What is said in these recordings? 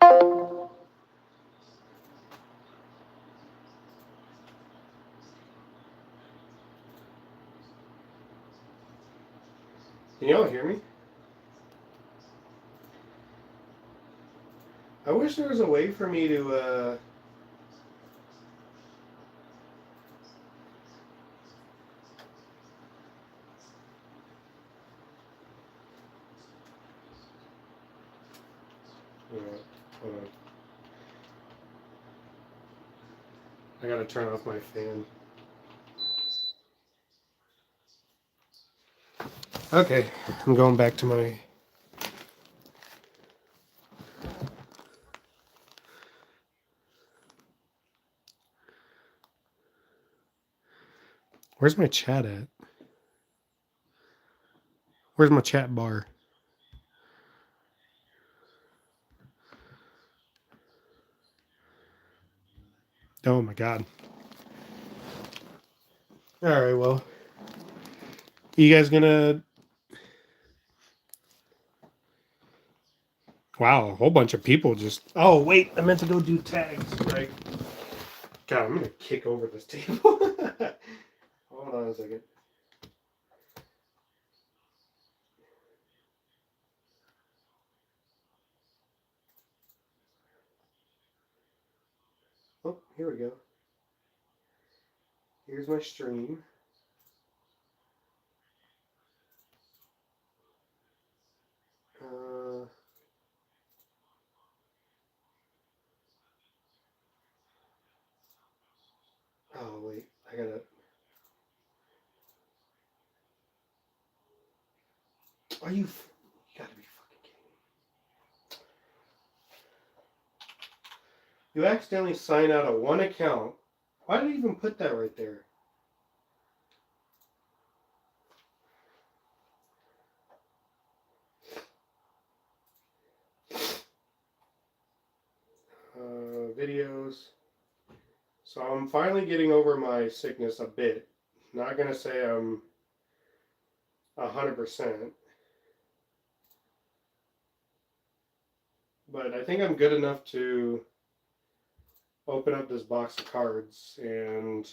Can y'all hear me? I wish there was a way for me to, hold on. I gotta turn off my fan. Okay, I'm going back to my... Where's my chat at? Where's my chat bar? Oh my god. Alright, well. You guys gonna... Wow, a whole bunch of people just... Oh, wait, I meant to go do tags, right? God, I'm gonna kick over this table. Hold on a second. Oh, here we go. Here's my stream. Oh, wait, I gotta... Are you... You gotta be fucking kidding me. You accidentally sign out of one account. Why did I even put that right there? Videos. So I'm finally getting over my sickness a bit. Not gonna say I'm 100%. But I think I'm good enough to open up this box of cards and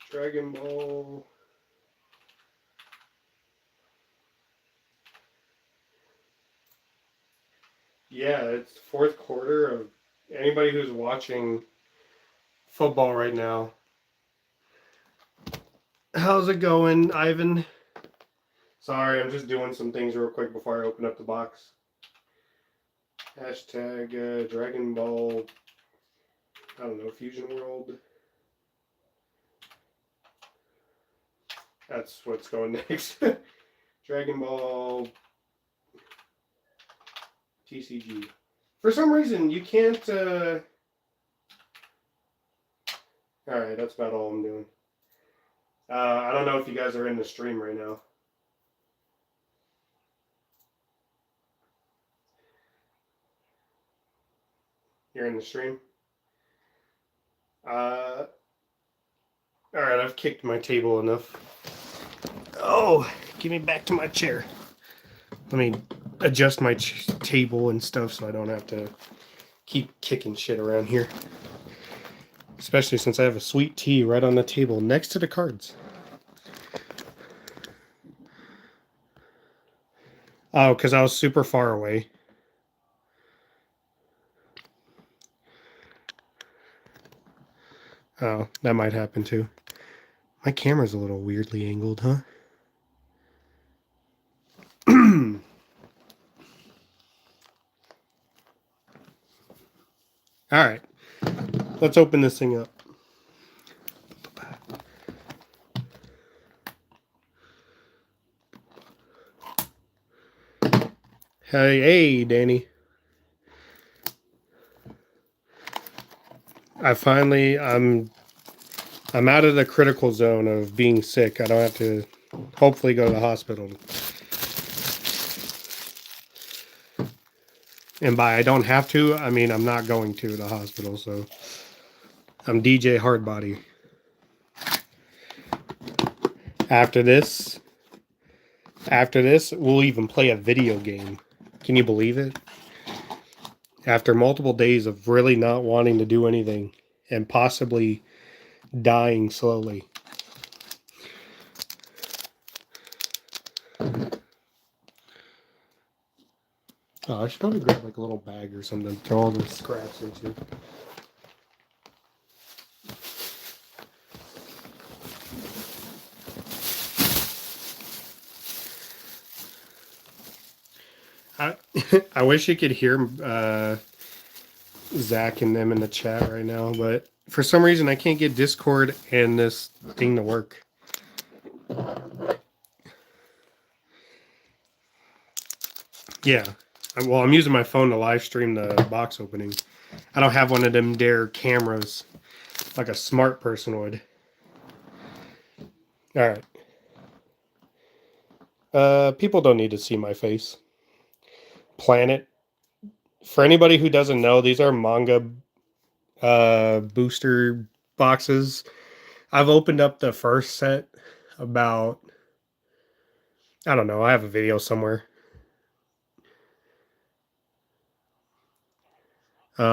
Dragon Ball. Yeah, it's the fourth quarter of anybody who's watching football right now. How's it going, Ivan? Sorry, I'm just doing some things real quick before I open up the box. Hashtag Dragon Ball, I don't know, Fusion World. That's what's going next. Dragon Ball TCG. For some reason, you can't... Alright, that's about all I'm doing. I don't know if you guys are in the stream right now. You're in the stream? Alright, I've kicked my table enough. Oh, give me back to my chair. Let me adjust my table and stuff so I don't have to keep kicking shit around here. Especially since I have a sweet tea right on the table next to the cards. Oh, because I was super far away. Oh, that might happen too. My camera's a little weirdly angled, huh? Alright. Let's open this thing up. Hey, Danny. I'm out of the critical zone of being sick. I don't have to hopefully go to the hospital. And by I don't have to, I mean I'm not going to the hospital, so I'm DJ Hardbody. After this, we'll even play a video game. Can you believe it? after multiple days of really not wanting to do anything and possibly dying slowly. Oh, I should probably grab like a little bag or something to throw all the scraps into. I wish you could hear Zach and them in the chat right now, but for some reason I can't get Discord and this thing to work. Yeah. Well, I'm using my phone to live stream the box opening. I don't have one of them dare cameras like a smart person would. All right. People don't need to see my face. Planet. For anybody who doesn't know, these are Manga Booster boxes. I've opened up the first set about, I don't know, I have a video somewhere. These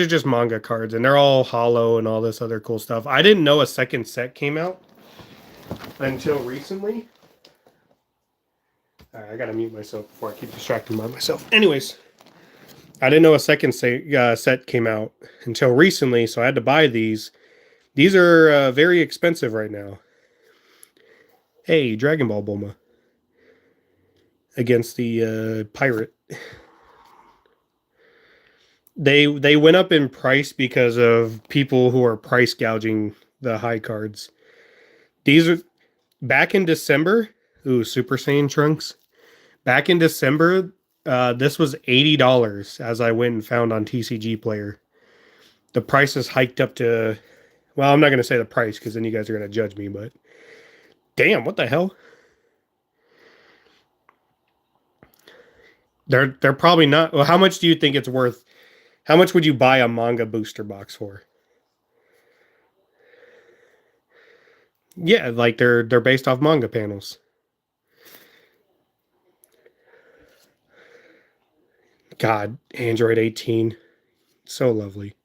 are just manga cards, and they're all hollow and all this other cool stuff. I didn't know a second set came out until recently. All right, I gotta mute myself before I keep distracting by myself. Anyways, I didn't know a second set came out until recently, so I had to buy these. These are very expensive right now. Hey, Dragon Ball Bulma against the Pirate. They went up in price because of people who are price gouging the high cards. These are back in December. Ooh, Super Saiyan Trunks. Back in December, this was $80 as I went and found on TCG Player. The price is hiked up to, well, I'm not going to say the price because then you guys are going to judge me, but damn, what the hell? They're probably not. Well, how much do you think it's worth? How much would you buy a Manga Booster box for? Yeah, like they're based off manga panels. God, Android 18. So lovely.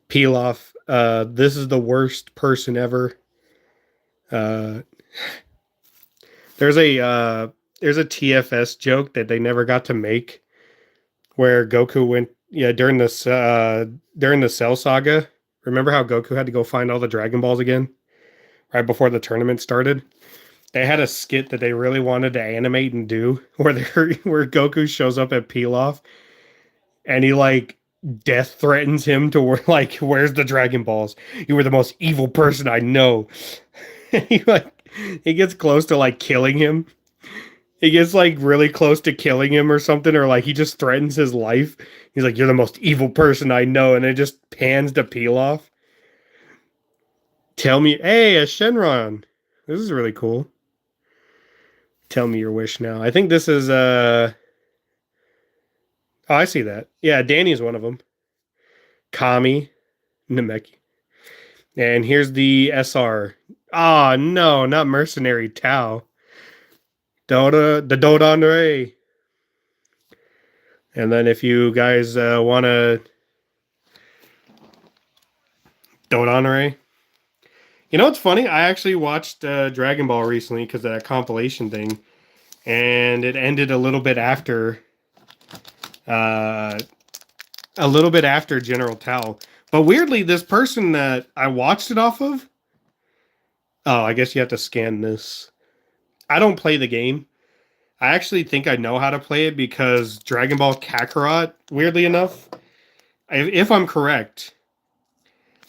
Peel off. This is the worst person ever. There's a TFS joke that they never got to make where Goku went during the Cell Saga. Remember how Goku had to go find all the Dragon Balls again right before the tournament started? They had a skit that they really wanted to animate and do where Goku shows up at Pilaf and he like death threatens him to like, where's the Dragon Balls? You were the most evil person I know. He gets close to like killing him. He gets like really close to killing him or something, or like he just threatens his life. He's like, "You're the most evil person I know," and it just pans to Pilaf. Tell me, hey, a Shenron. This is really cool. Tell me your wish now. I think this is oh, I see that. Yeah, Danny's one of them. Kami, Nemeki. And here's the SR. Oh no, not Mercenary Tau. Dota, the Dodon Ray. And then if you guys want to Dodon Ray. You know what's funny? I actually watched Dragon Ball recently because of that compilation thing. And it ended a little bit after General Tao. But weirdly, this person that I watched it off of, oh, I guess you have to scan this. I don't play the game. I actually think I know how to play it because Dragon Ball Kakarot, weirdly enough, if I'm correct,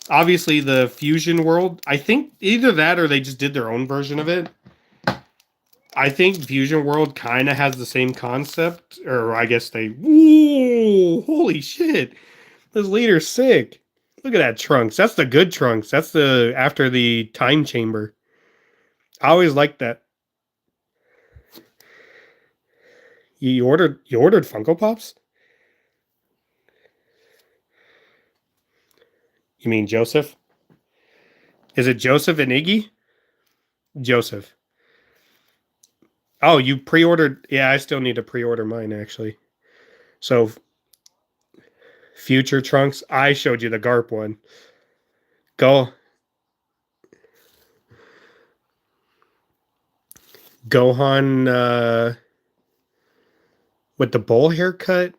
obviously the Fusion World, I think either that or they just did their own version of it. I think Fusion World kind of has the same concept, or I guess they. Whoa! Holy shit! This leader's sick. Look at that Trunks. That's the good Trunks. That's the after the time chamber. I always liked that. You ordered Funko Pops? You mean Joseph? Is it Joseph and Iggy? Joseph. Oh, you pre-ordered? Yeah, I still need to pre-order mine actually. So Future Trunks, I showed you the Garp one. Go Gohan with the bowl haircut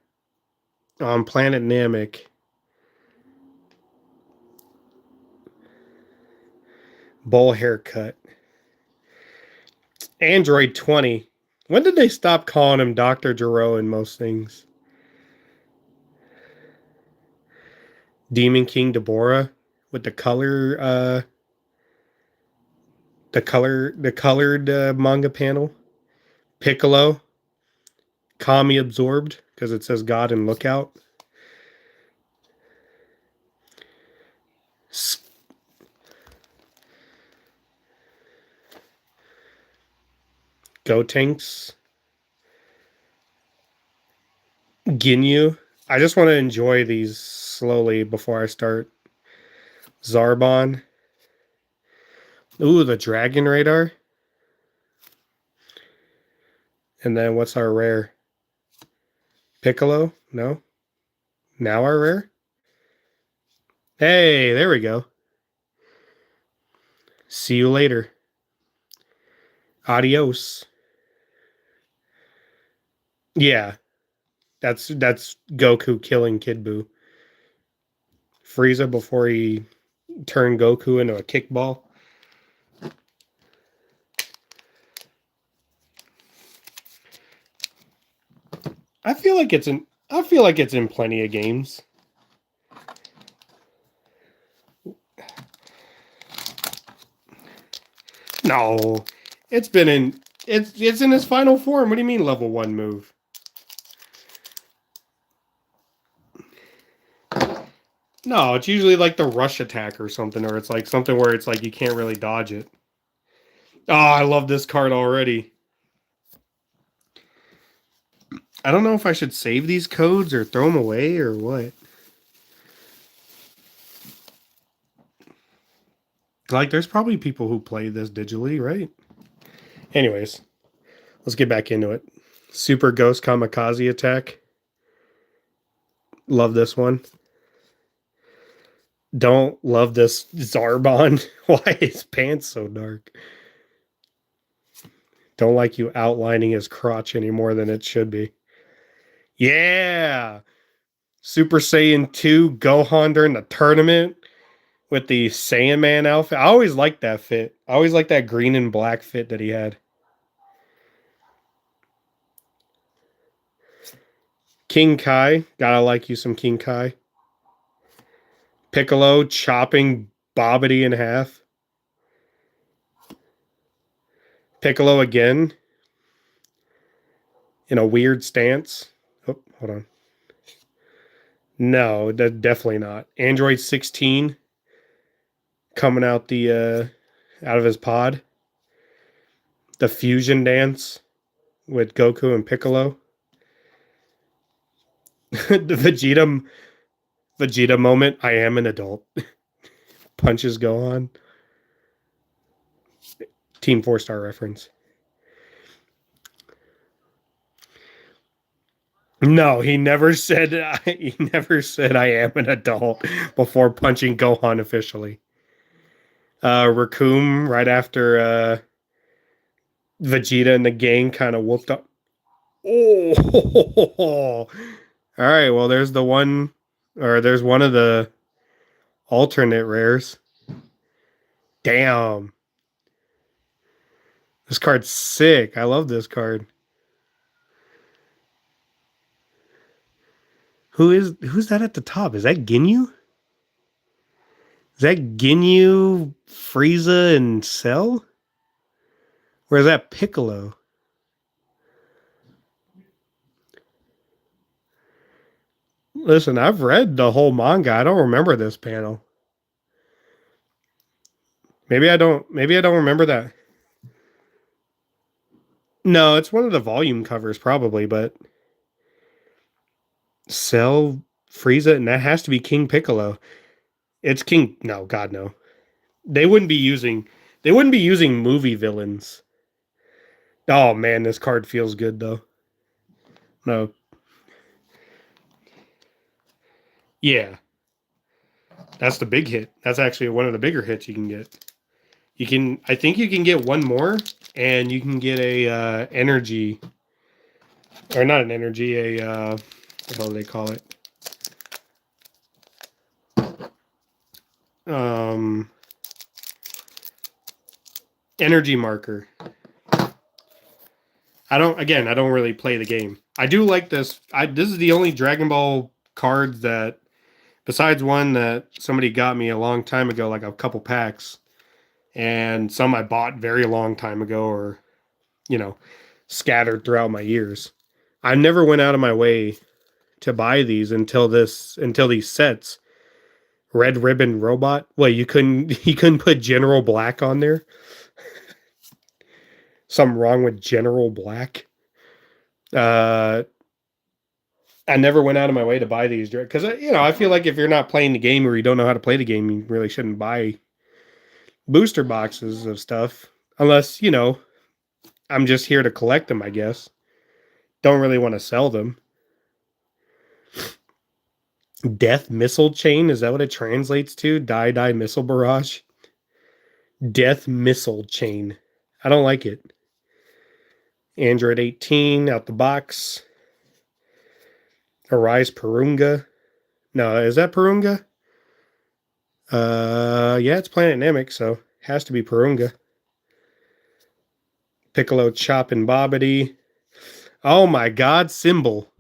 on Planet Namek. Bowl haircut. Android 20. When did they stop calling him Dr. Gero in most things? Demon King Deborah with the colored manga panel. Piccolo, Kami absorbed because it says God and Lookout. Gotenks, Ginyu. I just want to enjoy these slowly before I start. Zarbon. Ooh, the Dragon Radar. And then what's our rare? Piccolo? No? Now our rare? Hey, there we go. See you later. Adios. Yeah. That's Goku killing Kid Buu. Frieza before he turned Goku into a kickball. I feel like it's in plenty of games. No. It's in its final form. What do you mean level 1 move? No, it's usually like the rush attack or something, or it's like something where it's like you can't really dodge it. Oh, I love this card already. I don't know if I should save these codes or throw them away or what. Like, there's probably people who play this digitally, right? Anyways, let's get back into it. Super Ghost Kamikaze Attack. Love this one. Don't love this Zarbon. Why his pants so dark? Don't like you outlining his crotch any more than it should be. Yeah! Super Saiyan 2 Gohan during the tournament with the Saiyaman outfit. I always liked that fit. I always liked that green and black fit that he had. King Kai. Gotta like you some King Kai. Piccolo chopping Bobbity in half. Piccolo again. In a weird stance. Oh, hold on. No, definitely not. Android 16 coming out out of his pod. The fusion dance with Goku and Piccolo. The Vegeta moment. I am an adult. Punches Gohan. Team 4-star reference. No, he never said I am an adult before punching Gohan officially. Raccoon right after Vegeta and the gang kind of whooped up. Oh, all right. Well, there's one of the alternate rares. Damn, this card's sick. I love this card. Who's that at the top? Is that Ginyu? Is that Ginyu, Frieza, and Cell? Or is that Piccolo? Listen, I've read the whole manga. I don't remember this panel. Maybe I don't remember that. No, it's one of the volume covers probably, but Cell, Frieza, and that has to be King Piccolo. It's King. No, God, no. They wouldn't be using movie villains. Oh man, this card feels good though. No. Yeah, that's the big hit. That's actually one of the bigger hits you can get. You can, I think you can get one more, and you can get a energy, or not an energy, what the hell do they call it? Energy marker. I don't really play the game. I do like this. This is the only Dragon Ball card that, besides one that somebody got me a long time ago, like a couple packs, and some I bought very long time ago, or scattered throughout my years. I never went out of my way to buy these until these sets. Red Ribbon Robot. Well, you couldn't put General Black on there. Something wrong with General Black. I never went out of my way to buy these because I feel like if you're not playing the game or you don't know how to play the game, you really shouldn't buy booster boxes of stuff unless I'm just here to collect them. I guess don't really want to sell them. Death Missile Chain, is that what it translates to? Die Missile Barrage. Death Missile Chain. I don't like it. Android 18 out the box. Arise Purunga. No, is that Purunga? Yeah, it's Planet Namek, so has to be Purunga. Piccolo Chop and Bobbity. Oh my god, Symbol.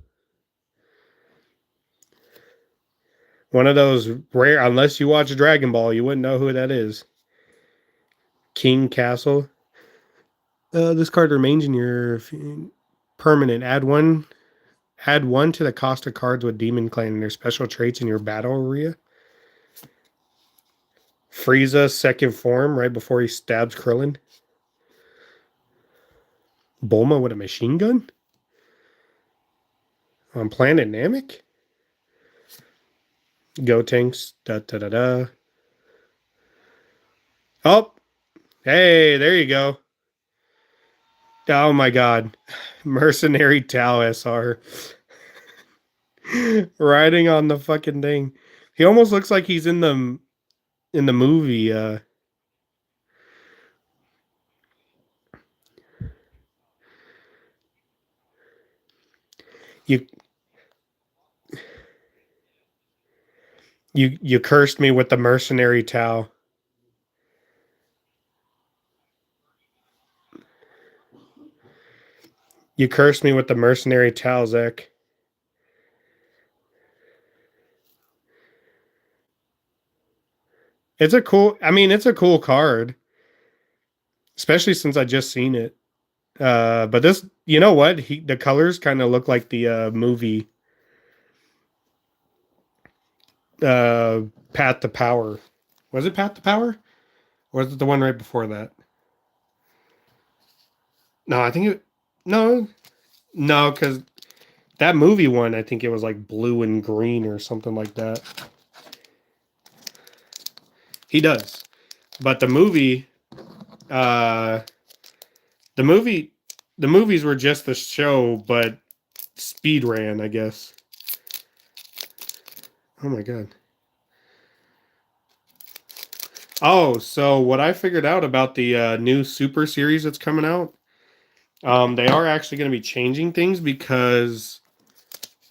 One of those rare, unless you watch Dragon Ball, you wouldn't know who that is. King Castle. This card remains in your permanent. Add one to the cost of cards with Demon Clan and their special traits in your battle area. Frieza second form right before he stabs Krillin. Bulma with a machine gun? On Planet Namek? Gotenks. Da da da da. Oh! Hey, there you go. Oh my god. Mercenary Tau SR. Riding on the fucking thing. He almost looks like he's in the movie. You cursed me with the Mercenary Tau. You cursed me with the Mercenary Tau, Zach. It's a cool card. Especially since I just seen it. But this, you know what? The colors kind of look like the movie Path to Power. Was it Path to Power? Or was it the one right before that? No, I think it. No, because that movie one, I think it was like blue and green or something like that. He does, but the movies were just the show, but speed ran, I guess. Oh my god. Oh, so what I figured out about the new Super series that's coming out, they are actually going to be changing things because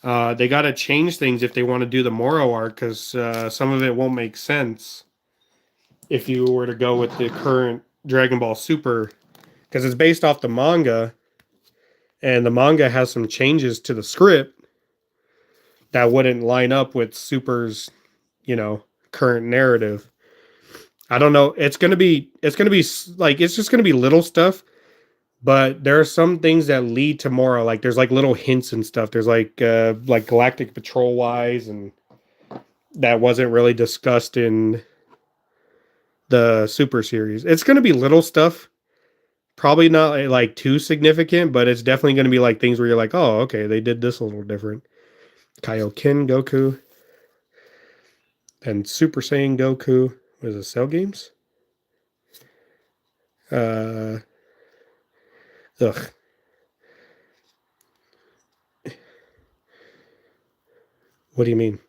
they got to change things if they want to do the Moro arc because some of it won't make sense if you were to go with the current Dragon Ball Super because it's based off the manga and the manga has some changes to the script that wouldn't line up with Super's, current narrative. I don't know. It's gonna be like it's just gonna be little stuff, but there are some things that lead to more. Like there's like little hints and stuff. There's like Galactic Patrol wise, and that wasn't really discussed in the Super series. It's gonna be little stuff. Probably not like too significant, but it's definitely gonna be like things where you're like, oh, okay, they did this a little different. Kaioken Goku and Super Saiyan Goku. Was it Cell Games? Ugh. What do you mean?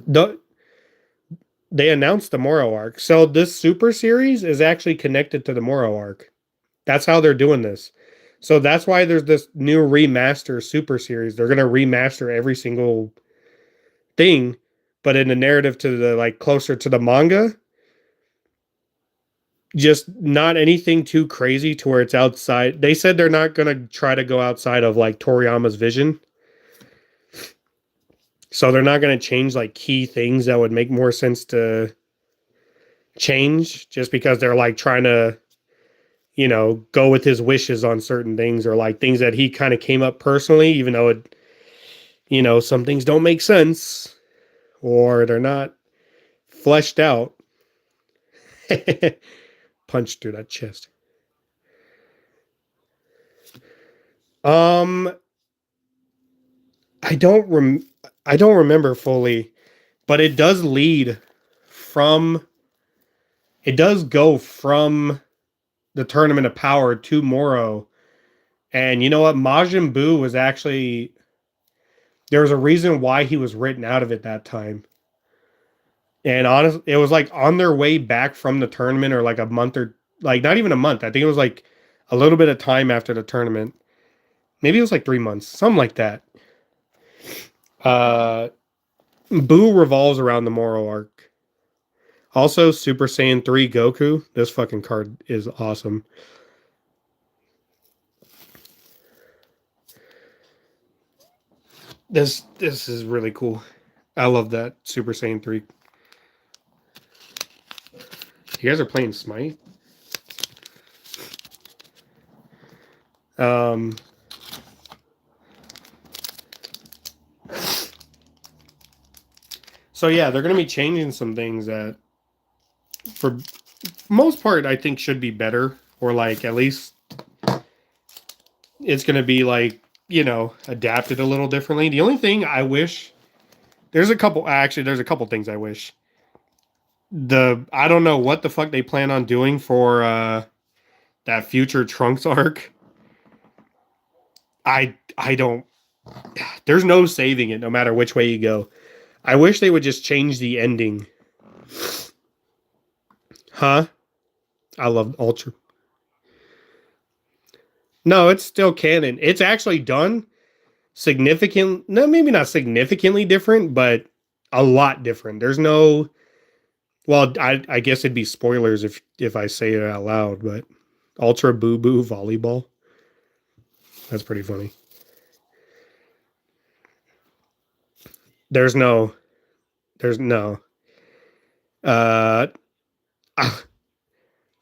The they announced the Moro arc. So this Super Series is actually connected to the Moro arc. That's how they're doing this. So that's why there's this new remaster Super Series. They're gonna remaster every single thing, but in a narrative to the like closer to the manga. Just not anything too crazy to where it's outside. They said they're not gonna try to go outside of like Toriyama's vision. So they're not gonna change like key things that would make more sense to change just because they're like trying to, go with his wishes on certain things or like things that he kind of came up personally, even though it, some things don't make sense or they're not fleshed out. Punch through that chest. Um, I don't remember fully, but it does lead from it does go from the Tournament of Power to Moro. And you know what? Majin Buu was actually there was a reason why he was written out of it that time. And honestly, it was like on their way back from the tournament or like a month or like not even a month. I think it was like a little bit of time after the tournament. Maybe it was like 3 months, something like that. Uh Buu revolves around the Moro arc. Also, Super Saiyan 3 Goku. This fucking card is awesome. This is really cool. I love that Super Saiyan 3. You guys are playing Smite? So yeah, they're going to be changing some things that for most part I think should be better, or like at least it's going to be like, adapted a little differently. The only thing I wish there's a couple things I wish. I don't know what the fuck they plan on doing for that future Trunks arc. I don't there's no saving it no matter which way you go. I wish they would just change the ending. Huh? I love Ultra. No, it's still canon. It's actually done no, maybe not significantly different, but a lot different. There's no well, I guess it'd be spoilers if I say it out loud, but Ultra Boo Boo Volleyball. That's pretty funny. There's no uh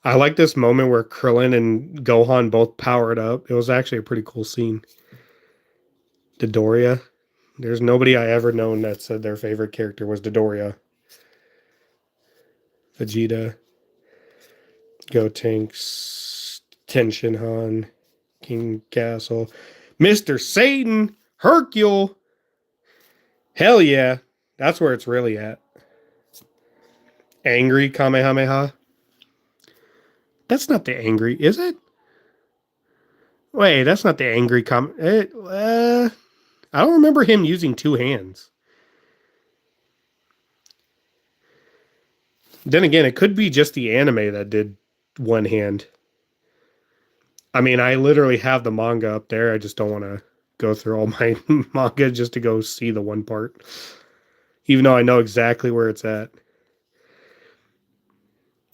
I like this moment where Krillin and Gohan both powered up. It was actually a pretty cool scene. Dodoria. There's nobody I ever known that said their favorite character was Dodoria. Vegeta. Gotenks. Tenshinhan. King Castle. Mr. Satan. Hercule. Hell yeah. That's where it's really at. Angry Kamehameha. That's not the angry, is it? Wait, that's not the angry I don't remember him using two hands. Then again, it could be just the anime that did one hand. I mean, I literally have the manga up there. I just don't want to go through all my manga just to go see the one part. Even though I know exactly where it's at.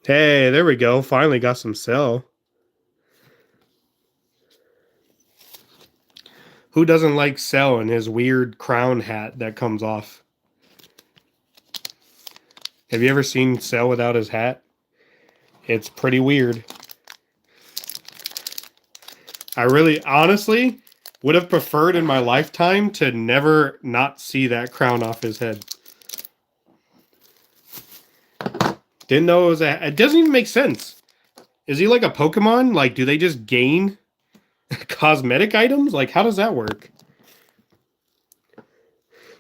Hey, there we go. Finally got some Cell. Who doesn't like Cell and his weird crown hat that comes off? Have you ever seen Cell without his hat? It's pretty weird. I really, honestly, would have preferred in my lifetime to never not see that crown off his head. Didn't know it was it doesn't even make sense. Is he like a Pokemon? Like, do they just gain cosmetic items? Like, how does that work?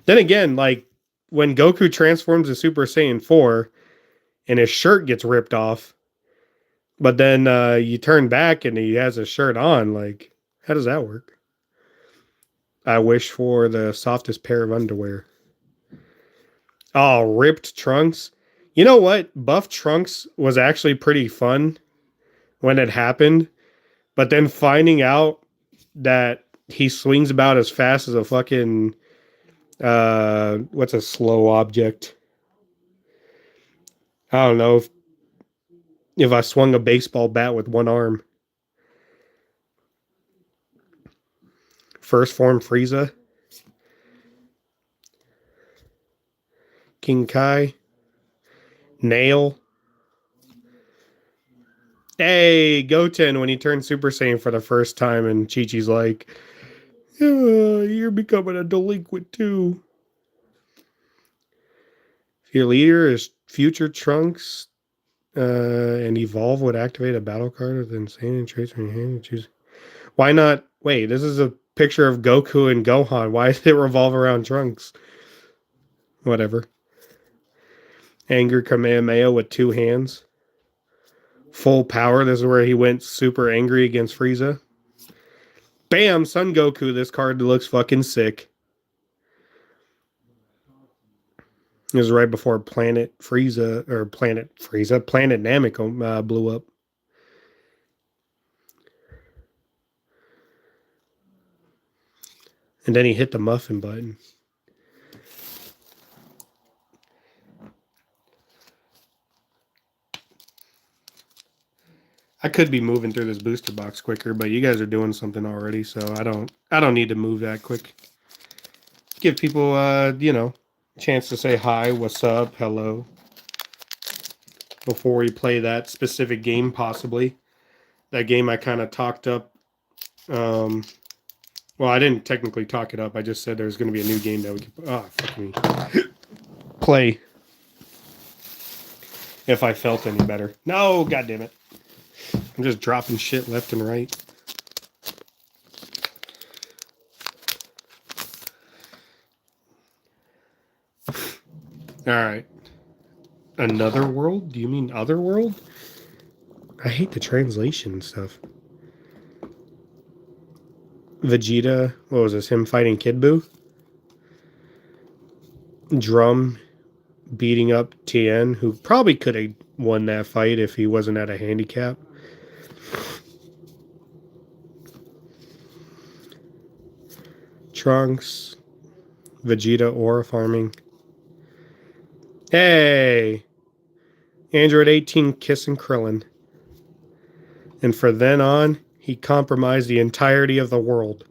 Then again, like, when Goku transforms to Super Saiyan 4 and his shirt gets ripped off, but then you turn back and he has his shirt on, like, how does that work? I wish for the softest pair of underwear. Oh, ripped Trunks. You know what? Buff Trunks was actually pretty fun when it happened, but then finding out that he swings about as fast as a fucking what's a slow object? I don't know if I swung a baseball bat with one arm. First form Frieza. King Kai. Nail. Hey, Goten when he turned Super Saiyan for the first time, and Chi-Chi's like, you're becoming a delinquent too. If your leader is future Trunks, and Evolve would activate a battle card with insane traits from your hand and choose. Why not? Wait, this is a picture of Goku and Gohan. Why does it revolve around Trunks? Whatever. Anger Kamehameha with two hands. Full power. This is where he went super angry against Frieza. Bam! Son Goku. This card looks fucking sick. It was right before Planet Namek blew up. And then he hit the muffin button. I could be moving through this booster box quicker, but you guys are doing something already, so I don't need to move that quick. Give people you know, a chance to say hi, what's up, hello. Before we play that specific game, possibly. That game I kind of talked up. Well, I didn't technically talk it up. I just said there's going to be a new game that we could fuck me. Play. If I felt any better. No, god damn it. I'm just dropping shit left and right. Alright. Another world? Do you mean other world? I hate the translation and stuff. Vegeta, what was this? Him fighting Kid Buu? Drum beating up Tien, who probably could have won that fight if he wasn't at a handicap. Trunks, Vegeta aura farming. Hey! Android 18 kissing Krillin. And from then on, he compromised the entirety of the world.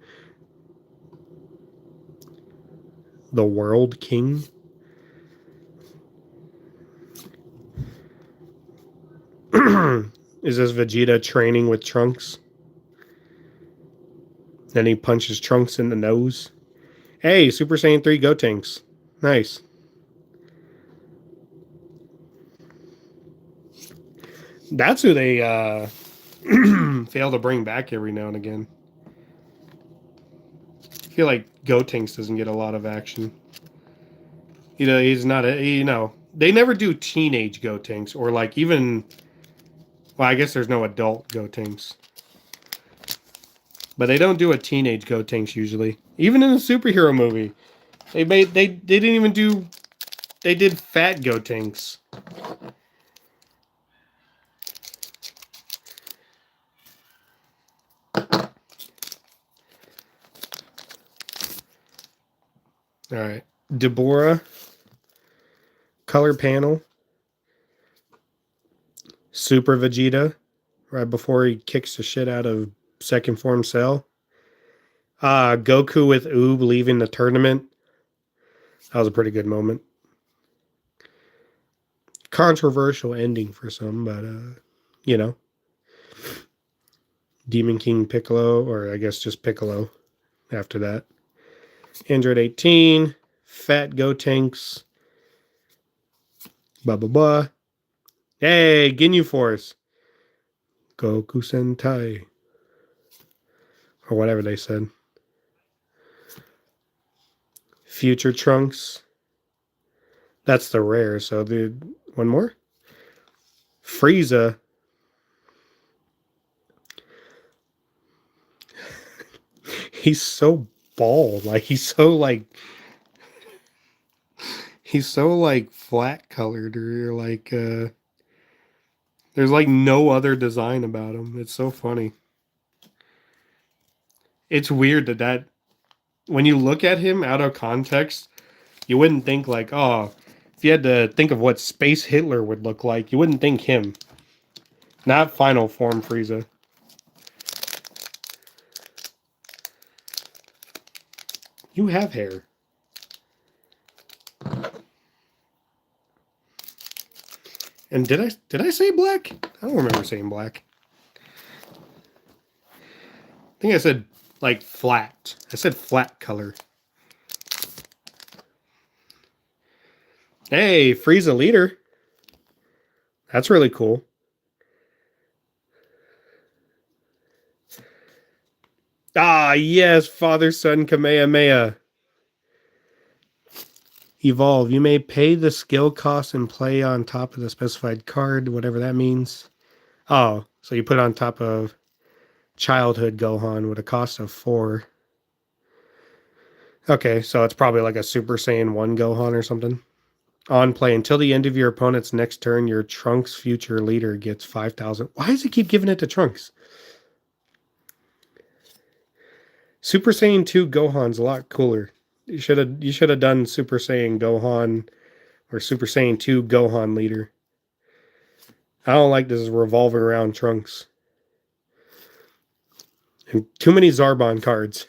The World King? Is this Vegeta training with Trunks? Then he punches Trunks in the nose. Hey, Super Saiyan 3 Gotenks. Nice. That's who they fail to bring back every now and again. I feel like Gotenks doesn't get a lot of action. You know, he's not a, you know, they never do teenage Gotenks or like even, well, I guess there's no adult Gotenks. But they don't do a teenage Gotenks usually. Even in a superhero movie. They didn't even do, they did fat Gotenks. Alright. Deborah. Color panel. Super Vegeta. Right before he kicks the shit out of second form Cell. Goku with Oob leaving the tournament. That was a pretty good moment. Controversial ending for some, but you know. Demon King Piccolo, or I guess just Piccolo after that. Android 18, Fat Gotenks, blah blah blah. Hey, Ginyu Force. Goku Sentai. Or whatever they said. Future Trunks. That's the rare, so the one more. Frieza. He's so bald. Like he's so like He's so like flat colored, or like there's like no other design about him. It's so funny. It's weird that when you look at him out of context, you wouldn't think like, oh, if you had to think of what Space Hitler would look like, you wouldn't think him. Not final form Frieza. You have hair. And did I say black? I don't remember saying black. I think I said like flat. I said flat color. Hey, Frieza leader. That's really cool. Ah, yes, Father Son Kamehameha. Evolve. You may pay the skill cost and play on top of the specified card, whatever that means. Oh, so you put it on top of childhood Gohan with a cost of 4. Okay, so it's probably like a Super Saiyan 1 Gohan or something. On play, until the end of your opponent's next turn, your Trunks future leader gets 5,000. Why does it keep giving it to Trunks? Super Saiyan 2 Gohan's a lot cooler. You should have done Super Saiyan Gohan or Super Saiyan 2 Gohan leader. I don't like this revolving around Trunks. And too many Zarbon cards.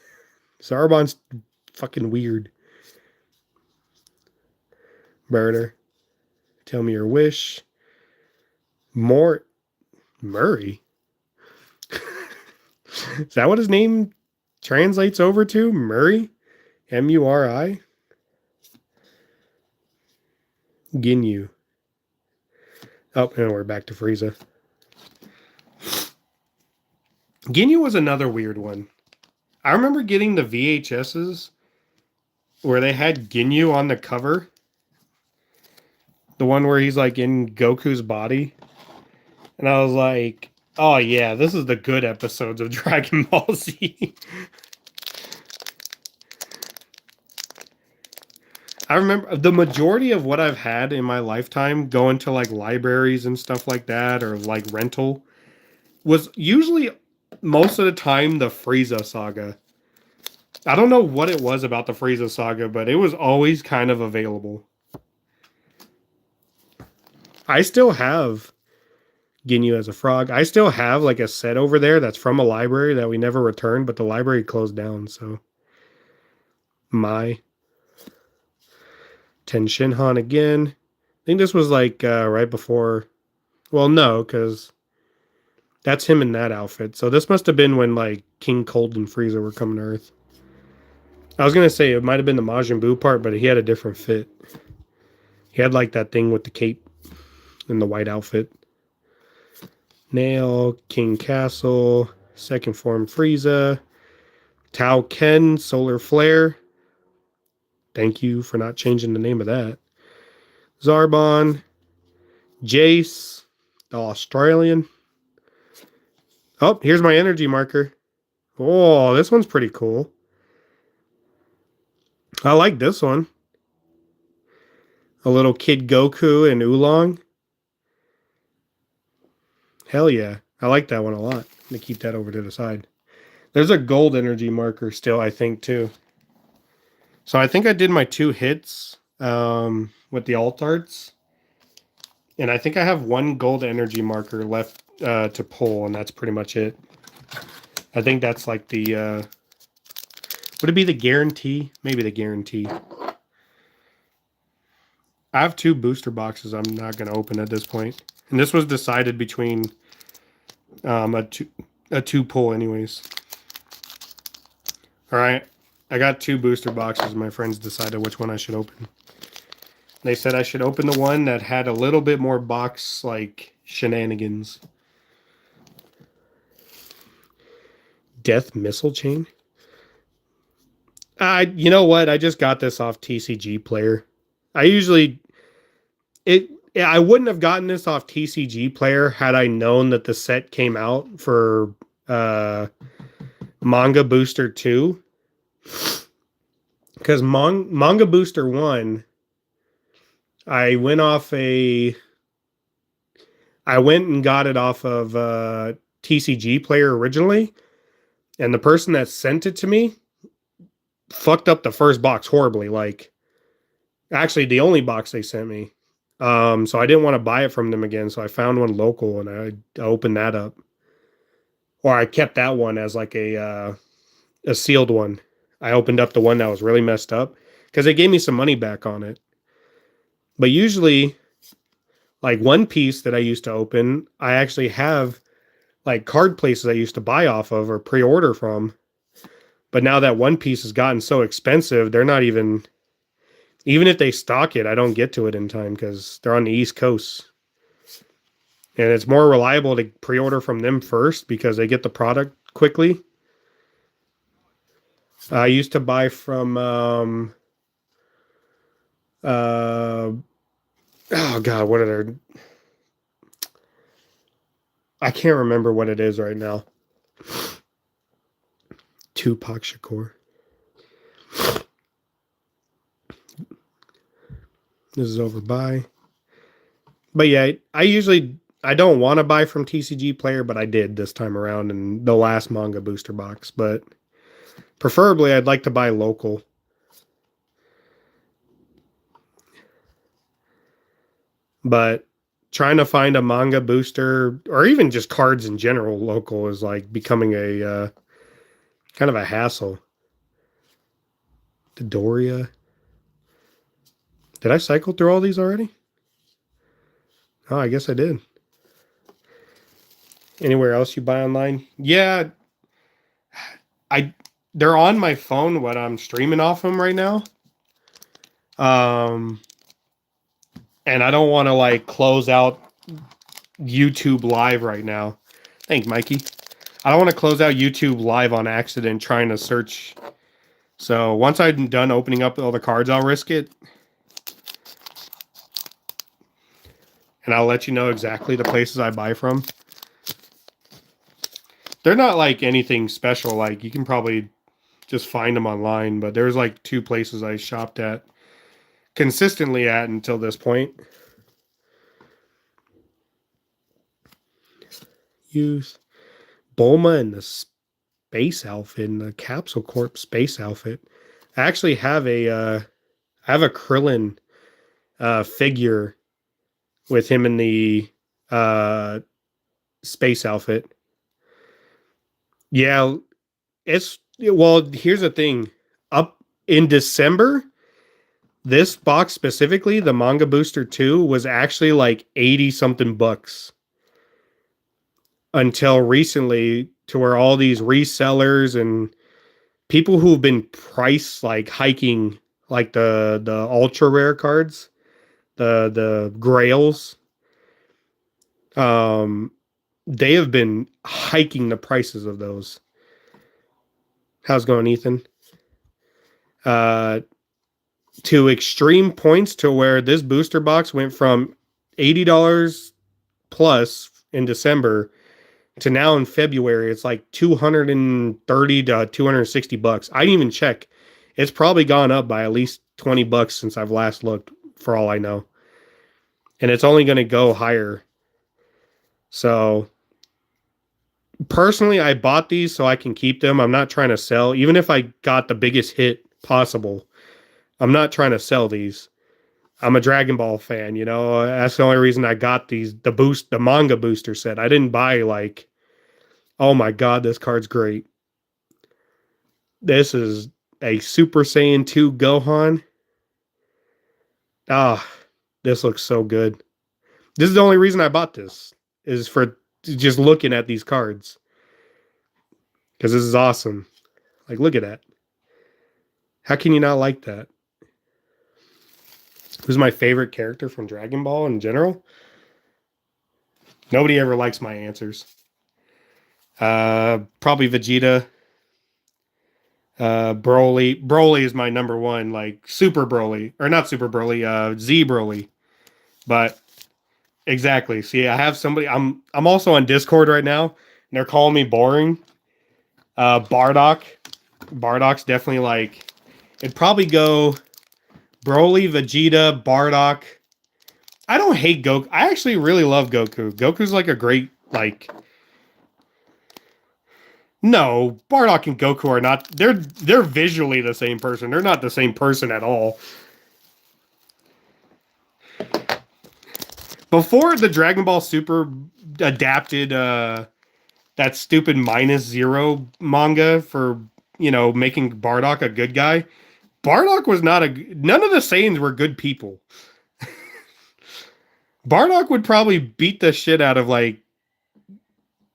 Zarbon's fucking weird. Murder. Tell me your wish. More Murray. Is that what his name translates over to? Murray? M-U-R-I? Ginyu. Oh, and we're back to Frieza. Ginyu was another weird one. I remember getting the VHSs where they had Ginyu on the cover. The one where he's like in Goku's body. And I was like, oh yeah, this is the good episodes of Dragon Ball Z. I remember the majority of what I've had in my lifetime going to like libraries and stuff like that, or like rental, was usually most of the time the Frieza saga. I don't know what it was about the Frieza saga, but it was always kind of available. I still have Ginyu as a frog. I still have like a set over there that's from a library that we never returned, but the library closed down, so. Ten Shinhan again. I think this was like right before. Well, no, because that's him in that outfit. So this must have been when like King Cold and Frieza were coming to Earth. I was gonna say it might have been the Majin Buu part, but he had a different fit. He had like that thing with the cape and the white outfit. Nail, King Castle, second form Frieza, Tao Ken, Solar Flare. Thank you for not changing the name of that. Zarbon, Jace, the Australian. Oh, here's my energy marker. Oh, this one's pretty cool. I like this one. A little Kid Goku and Oolong. Hell yeah. I like that one a lot. I'm going to keep that over to the side. There's a gold energy marker still, I think, too. So I think I did my 2 hits with the alt arts. And I think I have 1 gold energy marker left to pull, and that's pretty much it. I think that's like the... would it be the guarantee? Maybe the guarantee. I have 2 booster boxes I'm not going to open at this point. And this was decided between a two pull anyways. Alright. I got 2 booster boxes. My friends decided which one I should open. They said I should open the one that had a little bit more box, like, shenanigans. Death Missile Chain? You know what? I just got this off TCG Player. I wouldn't have gotten this off TCG Player had I known that the set came out for Manga Booster 2. Because Manga Booster 1 I went and got it off of TCG Player originally, and the person that sent it to me fucked up the first box horribly. Like, actually, the only box they sent me. So I didn't want to buy it from them again. So I found one local and I opened that up, or I kept that one as like a sealed one. I opened up the one that was really messed up because they gave me some money back on it. But usually, like One Piece that I used to open, I actually have like card places I used to buy off of or pre-order from. But now that One Piece has gotten so expensive, they're not even if they stock it, I don't get to it in time because they're on the East Coast. And it's more reliable to pre-order from them first because they get the product quickly. I used to buy from oh god, what are they? I can't remember what it is right now. Tupac Shakur. This is over by. But yeah, I don't want to buy from TCG Player, but I did this time around in the last Manga Booster box. But preferably, I'd like to buy local. But trying to find a Manga Booster or even just cards in general local is like becoming a kind of a hassle. Dodoria. Did I cycle through all these already? Oh, I guess I did. Anywhere else you buy online? Yeah, they're on my phone when I'm streaming off them right now. And I don't want to like close out YouTube live right now. Thanks, Mikey. I don't want to close out YouTube live on accident trying to search. So once I'm done opening up all the cards, I'll risk it. And I'll let you know exactly the places I buy from. They're not like anything special. Like you can probably just find them online, but there's like 2 places I shopped at consistently at until this point. Use Bulma in the space outfit, in the Capsule Corp space outfit. I actually have a Krillin figure with him in the space outfit. Yeah, well, here's the thing. Up in December, this box specifically, the Manga Booster 2, was actually like 80 something bucks. Until recently, to where all these resellers and people who've been price like hiking like the ultra rare cards, the grails, they have been hiking the prices of those. How's it going, Ethan? To extreme points to where this booster box went from $80 plus in December to now in February, it's like 230 to 260 bucks. I didn't even check. It's probably gone up by at least 20 bucks since I've last looked, for all I know. And it's only going to go higher. So personally, I bought these so I can keep them. I'm not trying to sell. Even if I got the biggest hit possible, I'm not trying to sell these. I'm a Dragon Ball fan, you know. That's the only reason I got these. The Manga Booster set. I didn't buy like, oh my god, this card's great. This is a Super Saiyan 2 Gohan. Ah, this looks so good. This is the only reason I bought this, is for just looking at these cards. Because this is awesome. Like, look at that. How can you not like that? Who's my favorite character from Dragon Ball in general? Nobody ever likes my answers. Probably Vegeta. Broly. Broly is my number one, like Super Broly. Or not Super Broly, Z Broly. But exactly. See, I have somebody. I'm also on Discord right now, and they're calling me boring. Bardock. Bardock's definitely like, it'd probably go Broly, Vegeta, Bardock, I don't hate Goku. I actually really love Goku. Goku's like a great, like... No, Bardock and Goku are not... They're visually the same person. They're not the same person at all. Before the Dragon Ball Super adapted that stupid -0 manga for, you know, making Bardock a good guy, Bardock was not a... None of the Saiyans were good people. Bardock would probably beat the shit out of, like,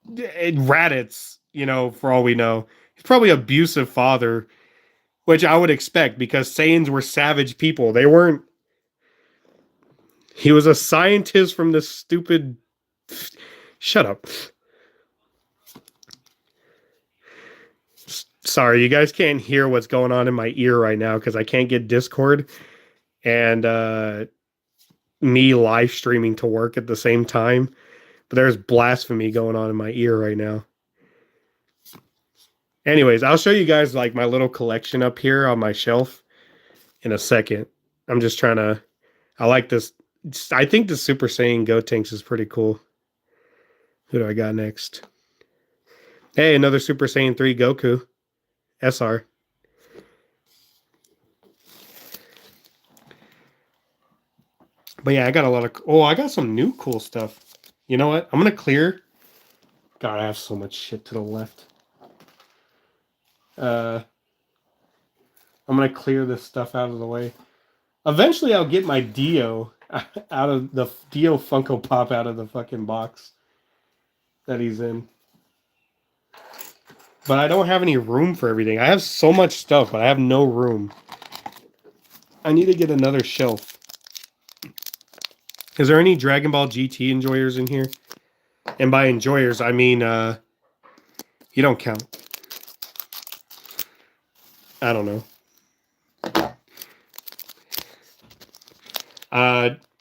Raditz, you know, for all we know. He's probably an abusive father, which I would expect because Saiyans were savage people. They weren't... He was a scientist from this stupid... Shut up. Sorry, you guys can't hear what's going on in my ear right now because I can't get Discord and me live streaming to work at the same time. But there's blasphemy going on in my ear right now. Anyways, I'll show you guys like my little collection up here on my shelf in a second. I'm just trying to... I like this. I think the Super Saiyan Gotenks is pretty cool. Who do I got next? Hey, another Super Saiyan 3 Goku. SR. But yeah, I got a lot of... Oh, I got some new cool stuff. You know what? I'm going to clear... God, I have so much shit to the left. I'm going to clear this stuff out of the way. Eventually, I'll get my Dio out of the... Dio Funko Pop out of the fucking box that he's in. But I don't have any room for everything. I have so much stuff, but I have no room. I need to get another shelf. Is there any Dragon Ball GT enjoyers in here? And by enjoyers, I mean, you don't count. I don't know.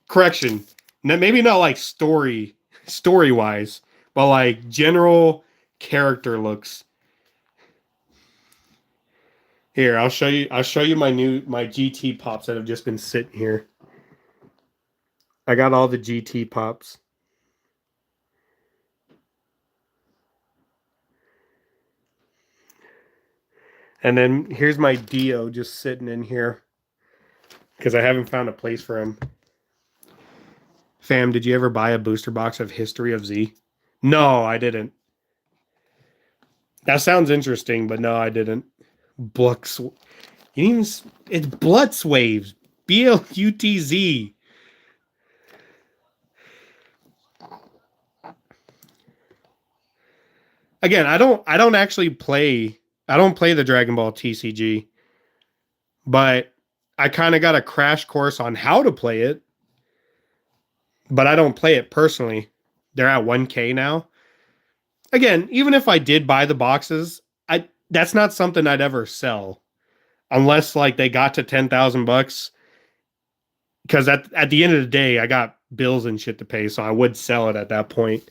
Correction. Maybe not like story-wise, but like general character looks. Here, I'll show you my GT pops that have just been sitting here. I got all the GT pops. And then here's my Dio just sitting in here because I haven't found a place for him. Fam, did you ever buy a booster box of History of Z? No, I didn't. That sounds interesting, but no, I didn't. Blux. It's Blutz Waves. BLUTZ. Again, I don't actually play... I don't play the Dragon Ball TCG, but I kind of got a crash course on how to play it, but I don't play it personally. They're at 1K now. Again, even if I did buy the boxes, that's not something I'd ever sell unless like they got to $10,000 because at the end of the day, I got bills and shit to pay, so I would sell it at that point.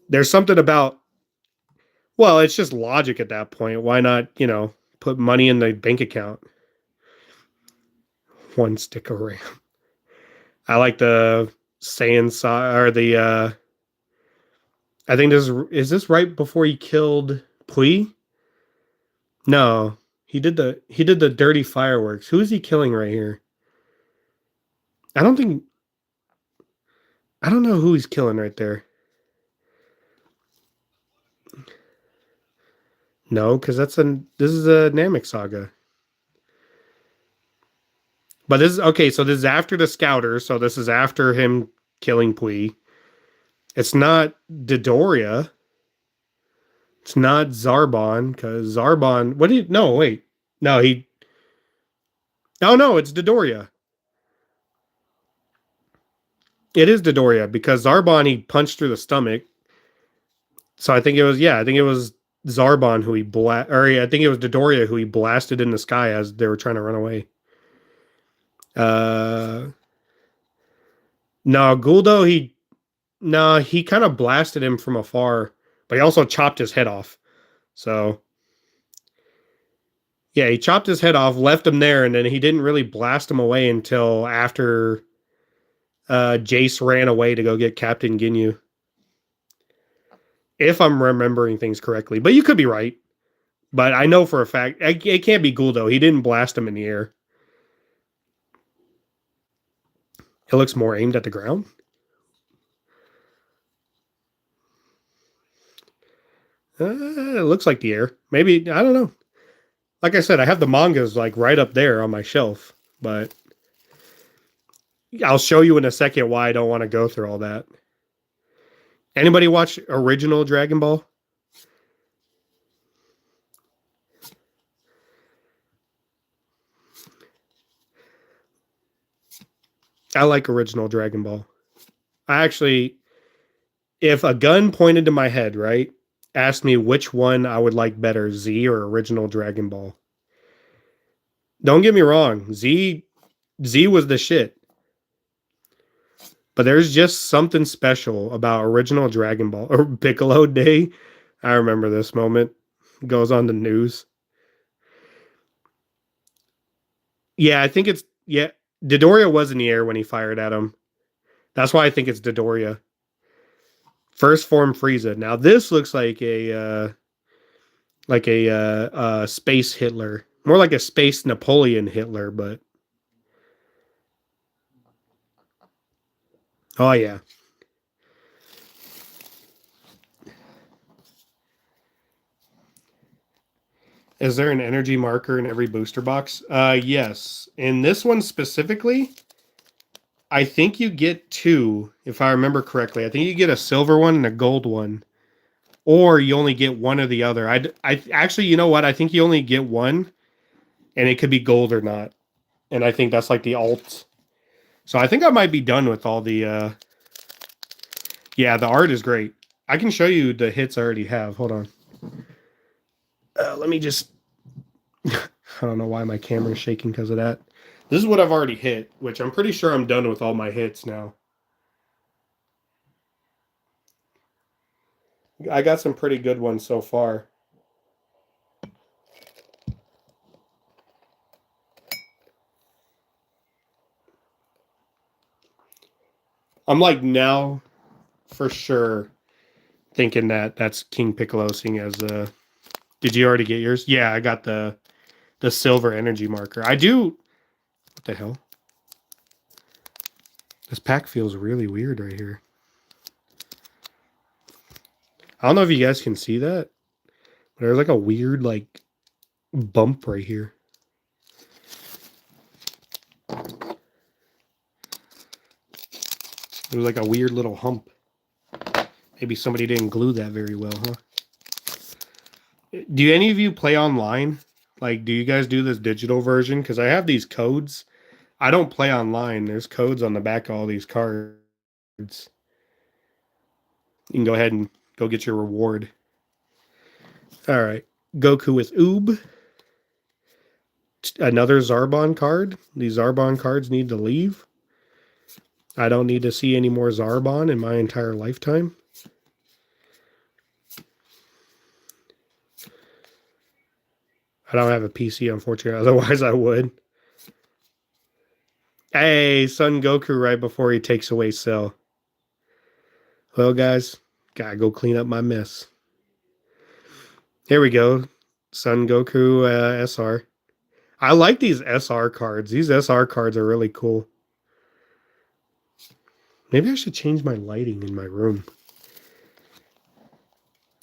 There's something about... Well, it's just logic at that point. Why not, you know, put money in the bank account? 1 stick of RAM. I like the Saiyan or the I think is this right before he killed Pui? No. He did the dirty fireworks. Who is he killing right here? I don't know who he's killing right there. No, because this is a Namek saga. But this is okay, so this is after the Scouter, so this is after him killing Pui. It's not Dodoria. It's not Zarbon, because Zarbon... What did... No, wait. No, he... Oh, no, it's Dodoria. It is Dodoria, because Zarbon, he punched through the stomach. So I think it was... Yeah, I think it was Zarbon who he I think it was Dodoria who he blasted in the sky as they were trying to run away. No, Guldo, he kind of blasted him from afar, but he also chopped his head off. So yeah, he chopped his head off, left him there, and then he didn't really blast him away until after Jace ran away to go get Captain Ginyu. If I'm remembering things correctly. But you could be right. But I know for a fact, it can't be Guldo. He didn't blast him in the air. It looks more aimed at the ground. It looks like the air. Maybe, I don't know. Like I said, I have the mangas like right up there on my shelf. But I'll show you in a second why I don't want to go through all that. Anybody watch original Dragon Ball? I like original Dragon Ball. I actually, if a gun pointed to my head, right, asked me which one I would like better, Z or original Dragon Ball. Don't get me wrong, Z was the shit. But there's just something special about original Dragon Ball or Piccolo Day. I remember this moment. Goes on the news. Yeah, I think it's Dodoria was in the air when he fired at him. That's why I think it's Dodoria. First form Frieza. Now this looks like a space Hitler, more like a space Napoleon Hitler, but oh yeah. Is there an energy marker in every booster box? Yes. In this one specifically, I think you get two, if I remember correctly. I think you get a silver one and a gold one. Or you only get one or the other. I actually, you know what? I think you only get one, and it could be gold or not. And I think that's like the alt. So I think I might be done with all the yeah, the art is great. I can show you the hits I already have. Hold on. Let me just I don't know why my camera is shaking because of that. This is what I've already hit, which I'm pretty sure I'm done with all my hits now. I got some pretty good ones so far. I'm like now for sure thinking that that's King Piccolo seeing as did you already get yours? Yeah, I got the silver energy marker. I do. What the hell? This pack feels really weird right here. I don't know if you guys can see that. But there's like a weird like bump right here. There's like a weird little hump. Maybe somebody didn't glue that very well, huh? Do any of you play online? Like, do you guys do this digital version? Because I have these codes. I don't play online. There's codes on the back of all these cards. You can go ahead and go get your reward. All right. Goku with Oob. Another Zarbon card. These Zarbon cards need to leave. I don't need to see any more Zarbon in my entire lifetime. I don't have a PC, unfortunately. Otherwise, I would. Hey, Son Goku right before he takes away Cell. Well, guys, gotta go clean up my mess. Here we go. Son Goku SR. I like these SR cards. These SR cards are really cool. Maybe I should change my lighting in my room.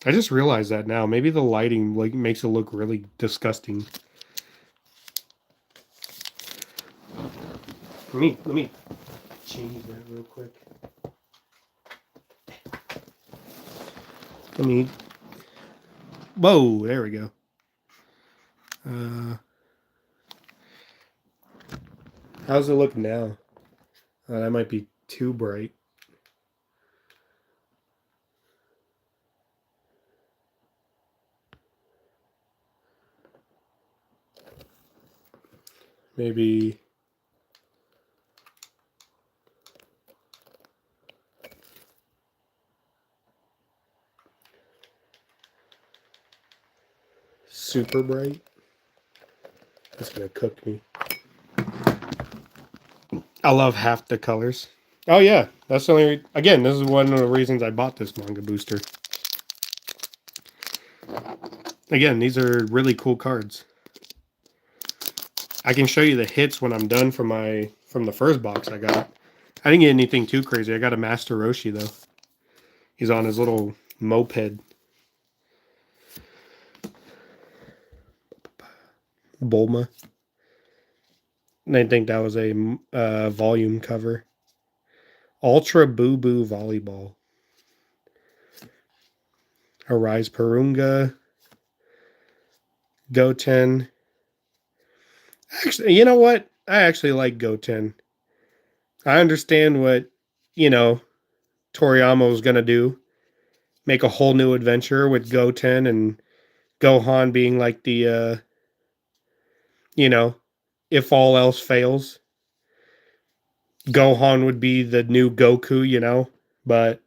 I just realized that now. Maybe the lighting like makes it look really disgusting. Let me change that real quick. Whoa, there we go. How's it look now? That might be too bright. Maybe super bright. That's gonna cook me. I love half the colors. Oh yeah, that's the only. Again, this is one of the reasons I bought this Manga Booster. Again, these are really cool cards. I can show you the hits when I'm done from the first box I got. I didn't get anything too crazy. I got a Master Roshi though. He's on his little moped. Bulma. And I think that was a volume cover. Ultra Boo Boo Volleyball. Arise Perunga. Goten. Actually, you know what? I actually like Goten. I understand what, Toriyama's going to do. Make a whole new adventure with Goten and Gohan being like the, if all else fails. Gohan would be the new Goku, but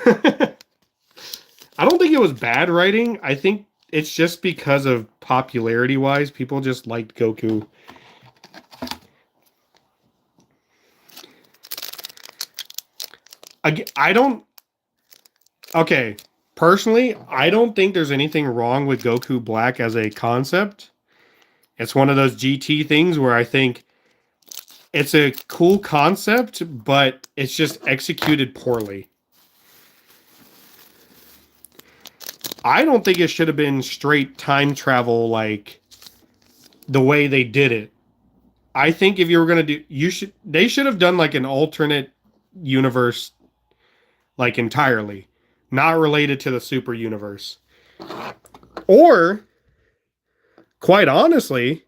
I don't think it was bad writing. I think it's just because of popularity-wise, people just liked Goku. I don't... Okay, personally, I don't think there's anything wrong with Goku Black as a concept. It's one of those GT things where I think it's a cool concept, but it's just executed poorly. I don't think it should have been straight time travel like the way they did it. I think if you were going to do, they should have done like an alternate universe, like entirely, not related to the super universe. Or, quite honestly,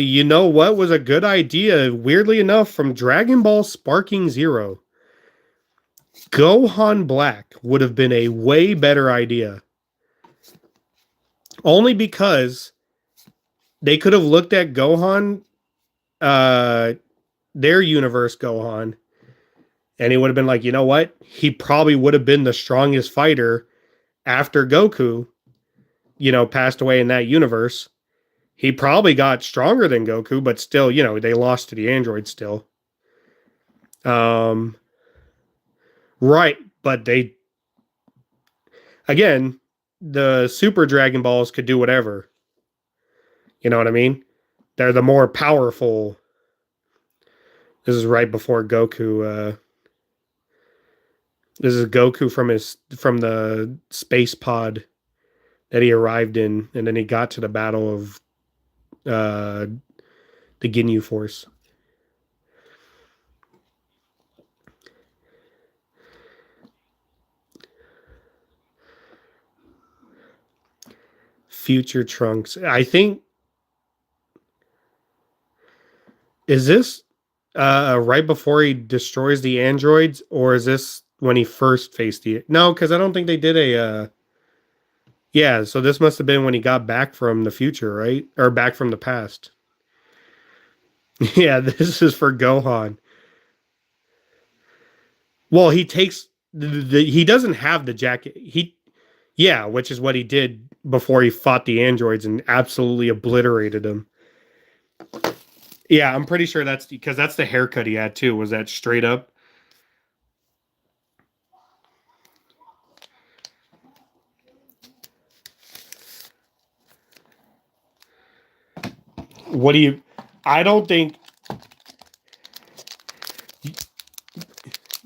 you know what was a good idea, weirdly enough, from Dragon Ball Sparking Zero? Gohan Black would have been a way better idea. Only because they could have looked at Gohan, their universe Gohan, and he would have been like, you know what? He probably would have been the strongest fighter after Goku, passed away in that universe. He probably got stronger than Goku, but still, they lost to the android still. Right, but again, the Super Dragon Balls could do whatever. You know what I mean? They're the more powerful. This is right before Goku. This is Goku from the space pod that he arrived in, and then he got to the battle of the Ginyu Force. Future Trunks. I think, is this right before he destroys the androids, or is this when he first faced the... No, because I don't think they did a... Yeah, so this must have been when he got back from the future, right? Or back from the past. Yeah, this is for Gohan. Well, he takes... he doesn't have the jacket. Yeah, which is what he did before he fought the androids and absolutely obliterated them. Yeah, I'm pretty sure that's because that's the haircut he had too. Was that straight up? What do you... I don't think...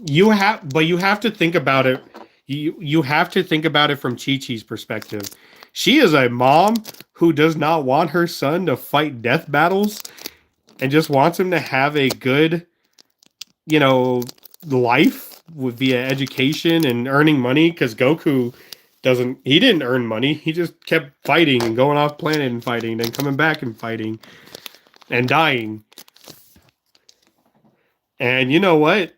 You have to think about it. You have to think about it from Chi-Chi's perspective. She is a mom who does not want her son to fight death battles and just wants him to have a good, life via education and earning money, because Goku he didn't earn money. He just kept fighting and going off planet and fighting, then coming back and fighting and dying. And you know what?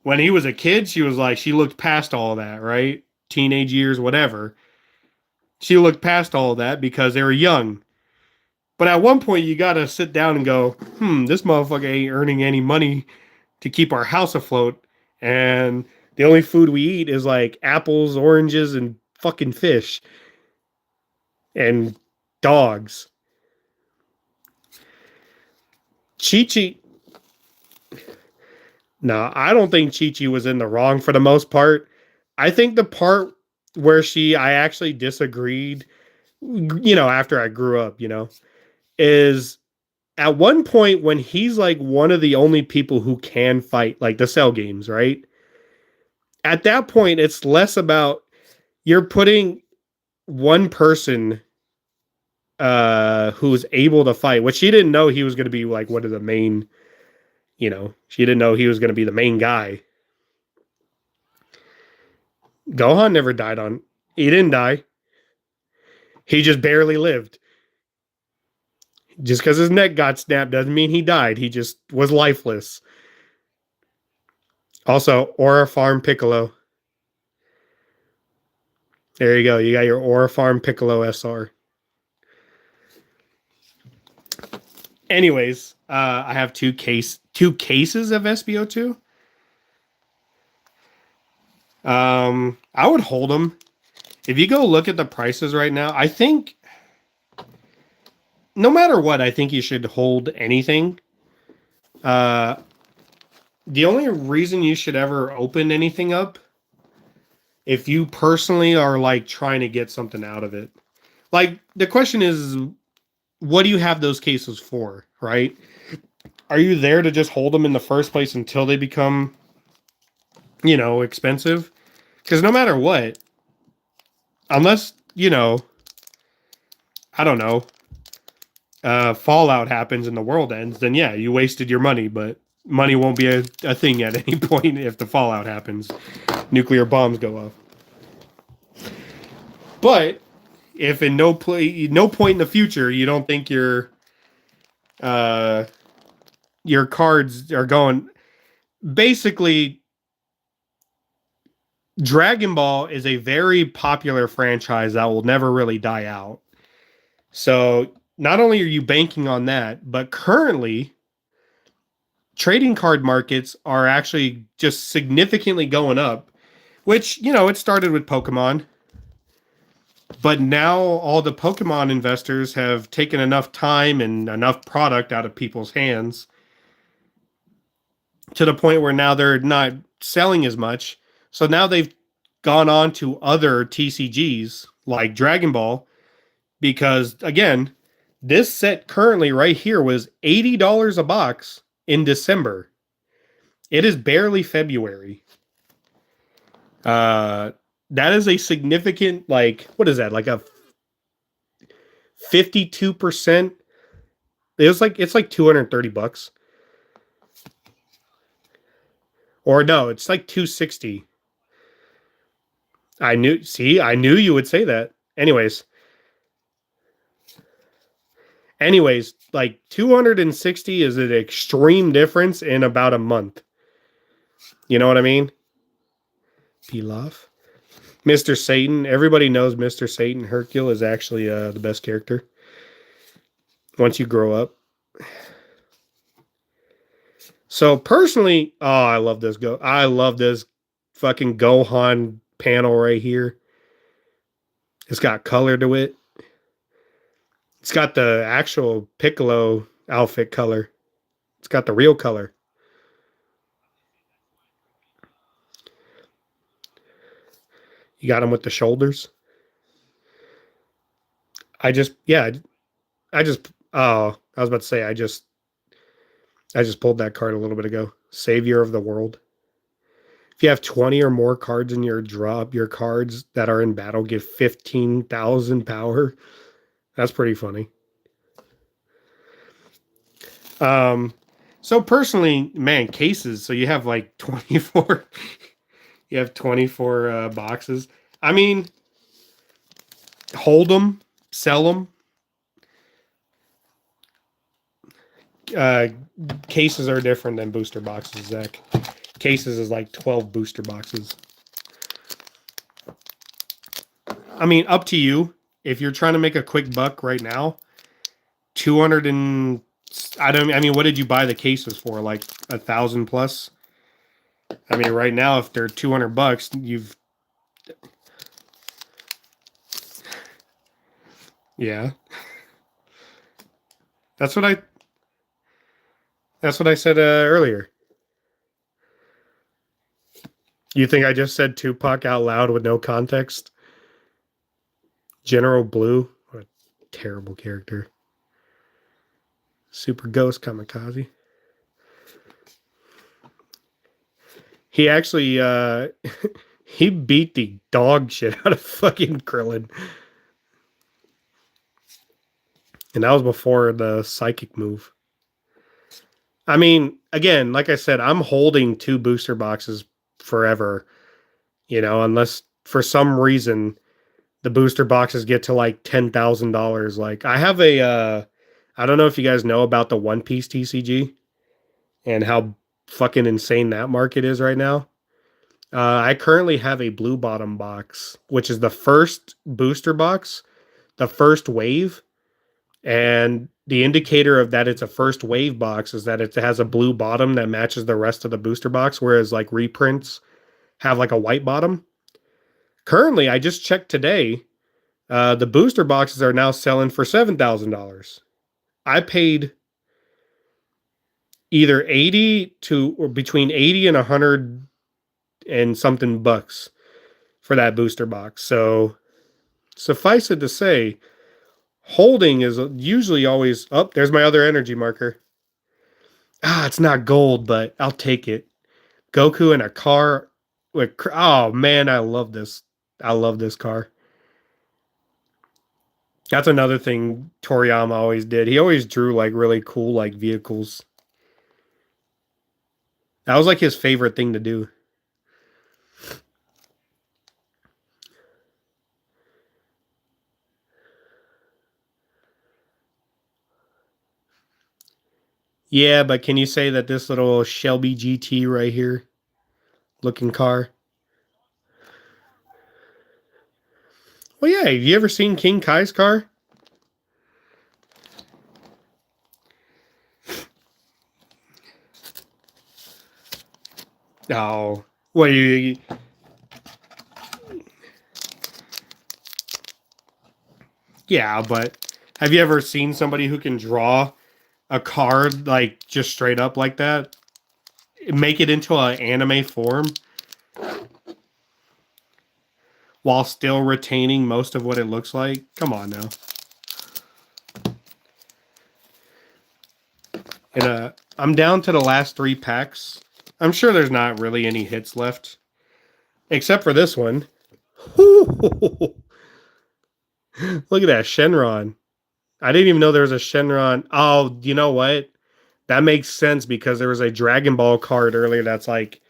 When he was a kid, she looked past all of that, right? Teenage years, whatever. She looked past all of that because they were young. But at one point, you got to sit down and go, this motherfucker ain't earning any money to keep our house afloat. And the only food we eat is like apples, oranges, and fucking fish. and dogs. Chi-Chi. No, I don't think Chi-Chi was in the wrong for the most part. I think the part where I actually disagreed, after I grew up, is at one point when he's like one of the only people who can fight, like the Cell games, right? At that point, it's less about you're putting one person who's able to fight, which she didn't know he was going to be like one of the main, she didn't know he was going to be the main guy. Gohan never died on. He didn't die. He just barely lived. Just because his neck got snapped doesn't mean he died. He just was lifeless. Also, Aura Farm Piccolo. There you go. You got your Aura Farm Piccolo SR. Anyways, I have two cases of Sb-02. I would hold them. If you go look at the prices right now, I think no matter what, I think you should hold anything. The only reason you should ever open anything up, if you personally are like trying to get something out of it. Like the question is, what do you have those cases for, right? Are you there to just hold them in the first place until they become, expensive? Because no matter what, unless, I don't know, fallout happens and the world ends, then yeah, you wasted your money, but money won't be a thing at any point if the fallout happens. Nuclear bombs go off. But if in no point in the future you don't think your cards are going, basically Dragon Ball is a very popular franchise that will never really die out. So not only are you banking on that, but currently trading card markets are actually just significantly going up, which, it started with Pokemon. But now all the Pokemon investors have taken enough time and enough product out of people's hands to the point where now they're not selling as much. So now they've gone on to other TCGs like Dragon Ball because, again, this set currently right here was $80 a box in December. It is barely February. That is a significant, like, what is that? Like a 52%. It's like $230. Or no, it's like $260. I knew you would say that. Anyways, like 260 is an extreme difference in about a month. You know what I mean? Pilaf. Mr. Satan. Everybody knows Mr. Satan. Hercule is actually the best character. Once you grow up. So personally, I love this fucking Gohan panel right here. It's got color to it. It's got the actual Piccolo outfit color. It's got the real color. You got him with the shoulders. I was about to say, I just pulled that card a little bit ago. Savior of the World. If you have 20 or more cards in your drop, your cards that are in battle give 15,000 power. That's pretty funny. So personally, man, cases. So you have like 24. You have 24 boxes. I mean, hold them, sell them. Cases are different than booster boxes, Zach. Cases is like 12 booster boxes. I mean, up to you. If you're trying to make a quick buck right now, 200 and what did you buy the cases for? Like 1,000 plus? I mean, right now, if they're $200, Yeah. That's what I said earlier. You think I just said Tupac out loud with no context? General Blue? What a terrible character. Super Ghost Kamikaze. He actually he beat the dog shit out of fucking Krillin. And that was before the psychic move. I mean, again, like I said, I'm holding 2 booster boxes forever, unless for some reason the booster boxes get to like $10,000. Like I have I don't know if you guys know about the One Piece TCG and how fucking insane that market is right now. I currently have a blue bottom box, which is the first booster box, the first wave. And the indicator of that it's a first wave box is that it has a blue bottom that matches the rest of the booster box, whereas like reprints have like a white bottom. Currently, I just checked today, the booster boxes are now selling for $7,000. I paid either 80 to or between 80 and 100 and something bucks for that booster box. So suffice it to say, holding is usually always up. There's my other energy marker. It's not gold, but I'll take it. Goku in a car with, oh man, I love this. I love this car. That's another thing Toriyama always did. He always drew like really cool like vehicles. That was like his favorite thing to do. Yeah, but can you say that this little Shelby GT right here looking car? Well, yeah, have you ever seen King Kai's car? Oh, well, yeah, but have you ever seen somebody who can draw a card like just straight up like that? Make it into an anime form while still retaining most of what it looks like? Come on now. And I'm down to the last 3 packs. I'm sure there's not really any hits left. Except for this one. Look at that, Shenron. I didn't even know there was a Shenron. Oh, you know what? That makes sense because there was a Dragon Ball card earlier that's like,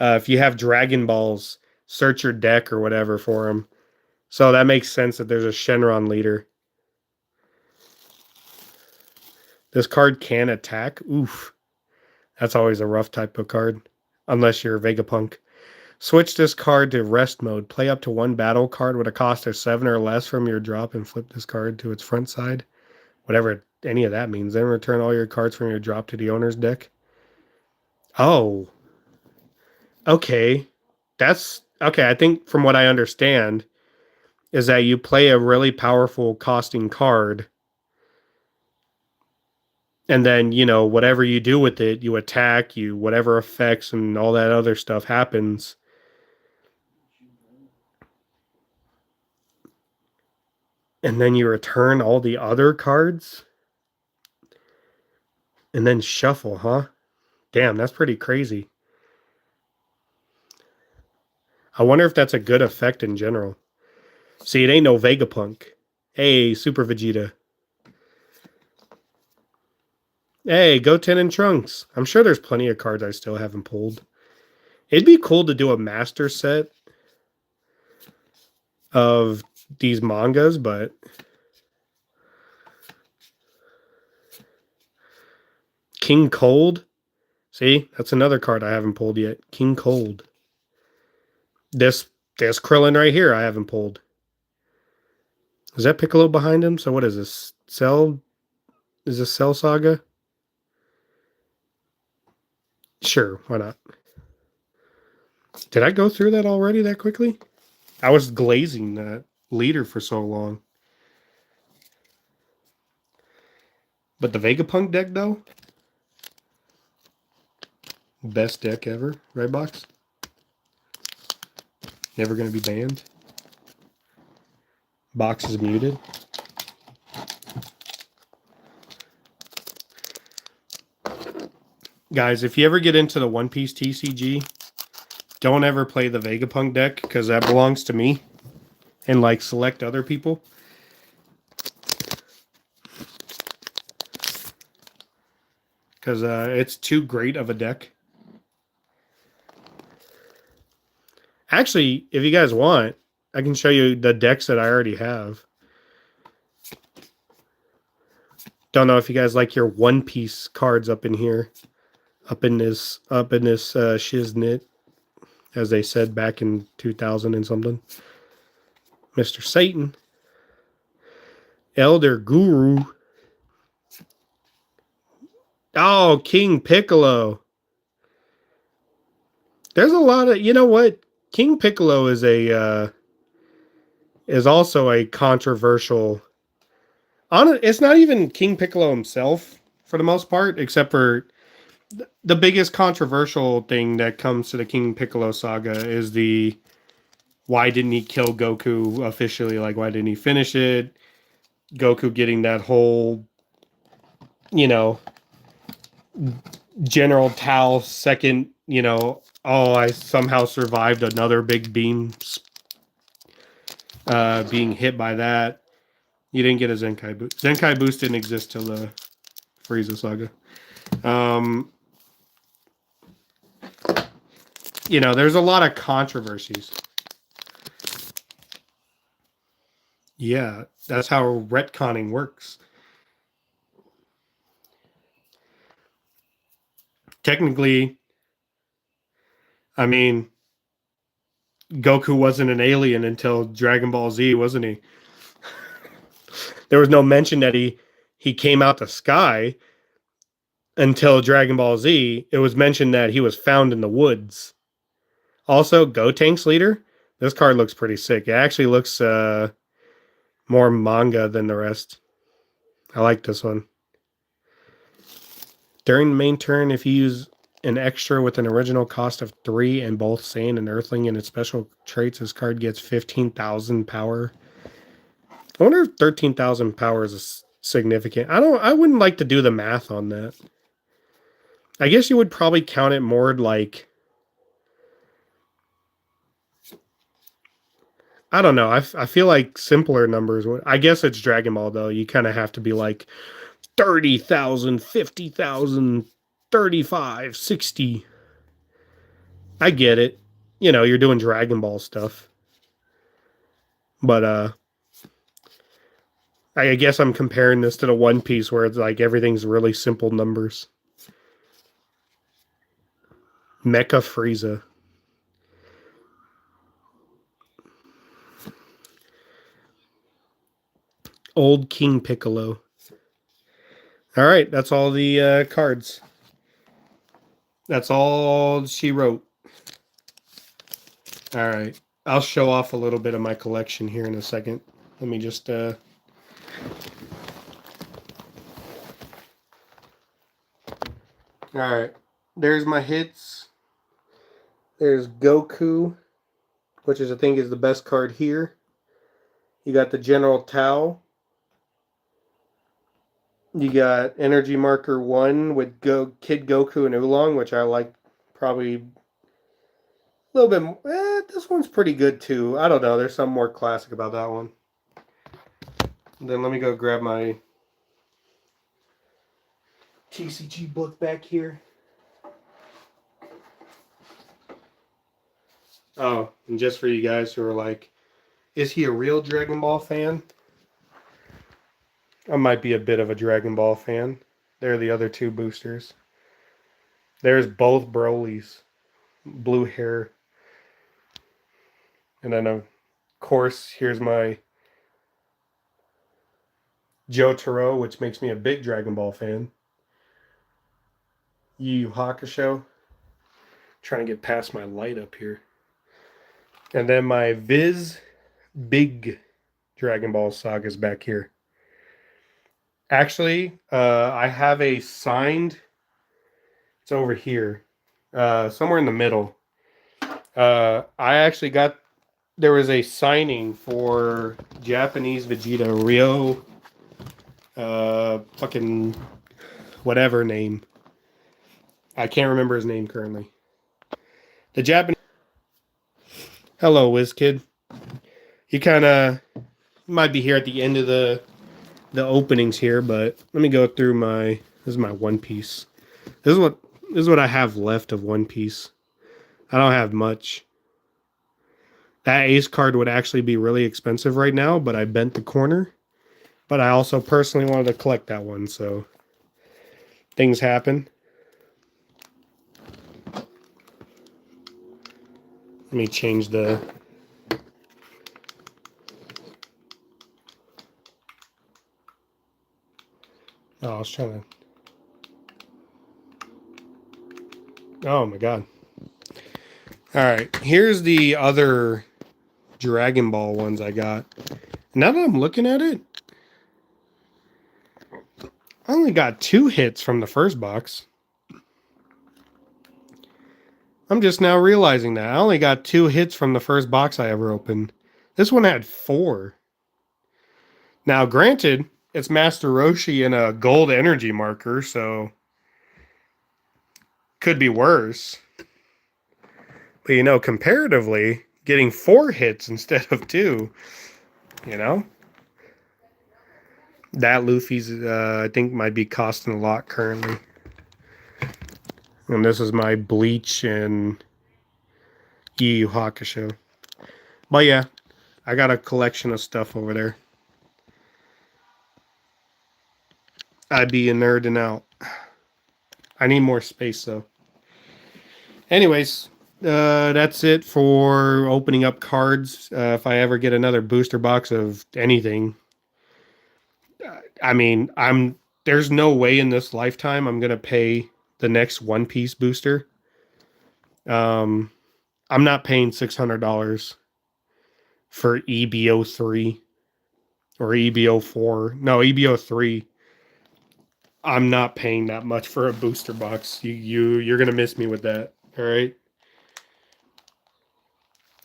if you have Dragon Balls, search your deck or whatever for them. So that makes sense that there's a Shenron leader. This card can attack. Oof. That's always a rough type of card. Unless you're Vegapunk. Switch this card to rest mode. Play up to 1 battle card with a cost of 7 or less from your drop and flip this card to its front side. Whatever any of that means. Then return all your cards from your drop to the owner's deck. Oh. Okay. That's okay. I think from what I understand is that you play a really powerful costing card. And then, whatever you do with it, you attack, whatever effects and all that other stuff happens. And then you return all the other cards and then shuffle, huh? Damn, that's pretty crazy. I wonder if that's a good effect in general. See, it ain't no Vegapunk. Hey, Super Vegeta. Hey, Goten and Trunks. I'm sure there's plenty of cards I still haven't pulled. It'd be cool to do a master set of these mangas, but King Cold. See, that's another card I haven't pulled yet. King Cold. This Krillin right here I haven't pulled. Is that Piccolo behind him? So what is this? Cell? Is this Cell Saga? Sure, why not? Did I go through that already that quickly? I was glazing that leader for so long. But the Vegapunk deck, though, best deck ever, right, Box? Never going to be banned. Box is muted. Guys, if you ever get into the One Piece TCG, don't ever play the Vegapunk deck, because that belongs to me. And, like, select other people. Because it's too great of a deck. Actually, if you guys want, I can show you the decks that I already have. Don't know if you guys like your One Piece cards up in here. Up in this shiznit, as they said back in 2000 and something. Mr. Satan, Elder Guru. Oh, King Piccolo. There's a lot of, you know what? King Piccolo is also a controversial. It's not even King Piccolo himself for the most part, except for the biggest controversial thing that comes to the King Piccolo saga is the why didn't he kill Goku officially? Like, why didn't he finish it? Goku getting that whole, you know, General Tao second, oh, I somehow survived another big beam being hit by that. You didn't get a Zenkai boost. Zenkai boost didn't exist till the Frieza saga. There's a lot of controversies. Yeah, that's how retconning works. Technically, I mean, Goku wasn't an alien until Dragon Ball Z, wasn't he? There was no mention that he came out the sky until Dragon Ball Z. It was mentioned that he was found in the woods. Also, Gotenks leader. This card looks pretty sick. It actually looks more manga than the rest. I like this one. During the main turn, if you use an extra with an original cost of 3 and both Saiyan and Earthling in its special traits, this card gets 15,000 power. I wonder if 13,000 power is significant. I wouldn't like to do the math on that. I guess you would probably count it more like, I don't know. I feel like simpler numbers. I guess it's Dragon Ball, though. You kind of have to be like 30,000, 50,000, 35, 60. I get it. You're doing Dragon Ball stuff. But I guess I'm comparing this to the One Piece where it's like everything's really simple numbers. Mecha Frieza. Old King Piccolo. All right, that's all the cards. That's all she wrote. All right, I'll show off a little bit of my collection here in a second. Let me just... All right, there's my hits. There's Goku, which I think is the best card here. You got the General Tao. You got Energy Marker 1 with Kid Goku and Oolong, which I like probably a little bit more. This one's pretty good too. I don't know. There's something more classic about that one. And then let me go grab my TCG book back here. Oh, and just for you guys who are like, is he a real Dragon Ball fan? I might be a bit of a Dragon Ball fan. They're the other two boosters. There's both Brolys. Blue hair. And then, of course, here's my Jotaro, which makes me a big Dragon Ball fan. Yu Yu Hakusho. Trying to get past my light up here. And then my Viz Big Dragon Ball Sagas back here. Actually, I have a signed. It's over here, somewhere in the middle. I actually got. There was a signing for Japanese Vegeta Rio. Fucking whatever name. I can't remember his name currently. The Japanese. Hello, WizKid. You kind of might be here at the end of the openings here, but let me go through my. This is my One Piece. This is what I have left of One Piece. I don't have much. That Ace card would actually be really expensive right now, but I bent the corner. But I also personally wanted to collect that one, so things happen. Let me change the. Oh, I was trying to. Oh my god. Alright, here's the other Dragon Ball ones I got. Now that I'm looking at it, I only got 2 hits from the first box. I'm just now realizing that. I only got 2 hits from the first box I ever opened. This one had 4. Now, granted, it's Master Roshi and a gold energy marker, so could be worse. But, you know, comparatively, getting 4 hits instead of 2, you know? That Luffy's, I think, might be costing a lot currently. And this is my Bleach and Yu Yu Hakusho. But yeah, I got a collection of stuff over there. I'd be a nerding out. I need more space, though. Anyways, that's it for opening up cards. If I ever get another booster box of anything, I mean, there's no way in this lifetime I'm gonna pay the next One Piece booster. I'm not paying $600 for EB-03 or EB-04. No, EB-03. I'm not paying that much for a booster box. You're gonna miss me with that. All right.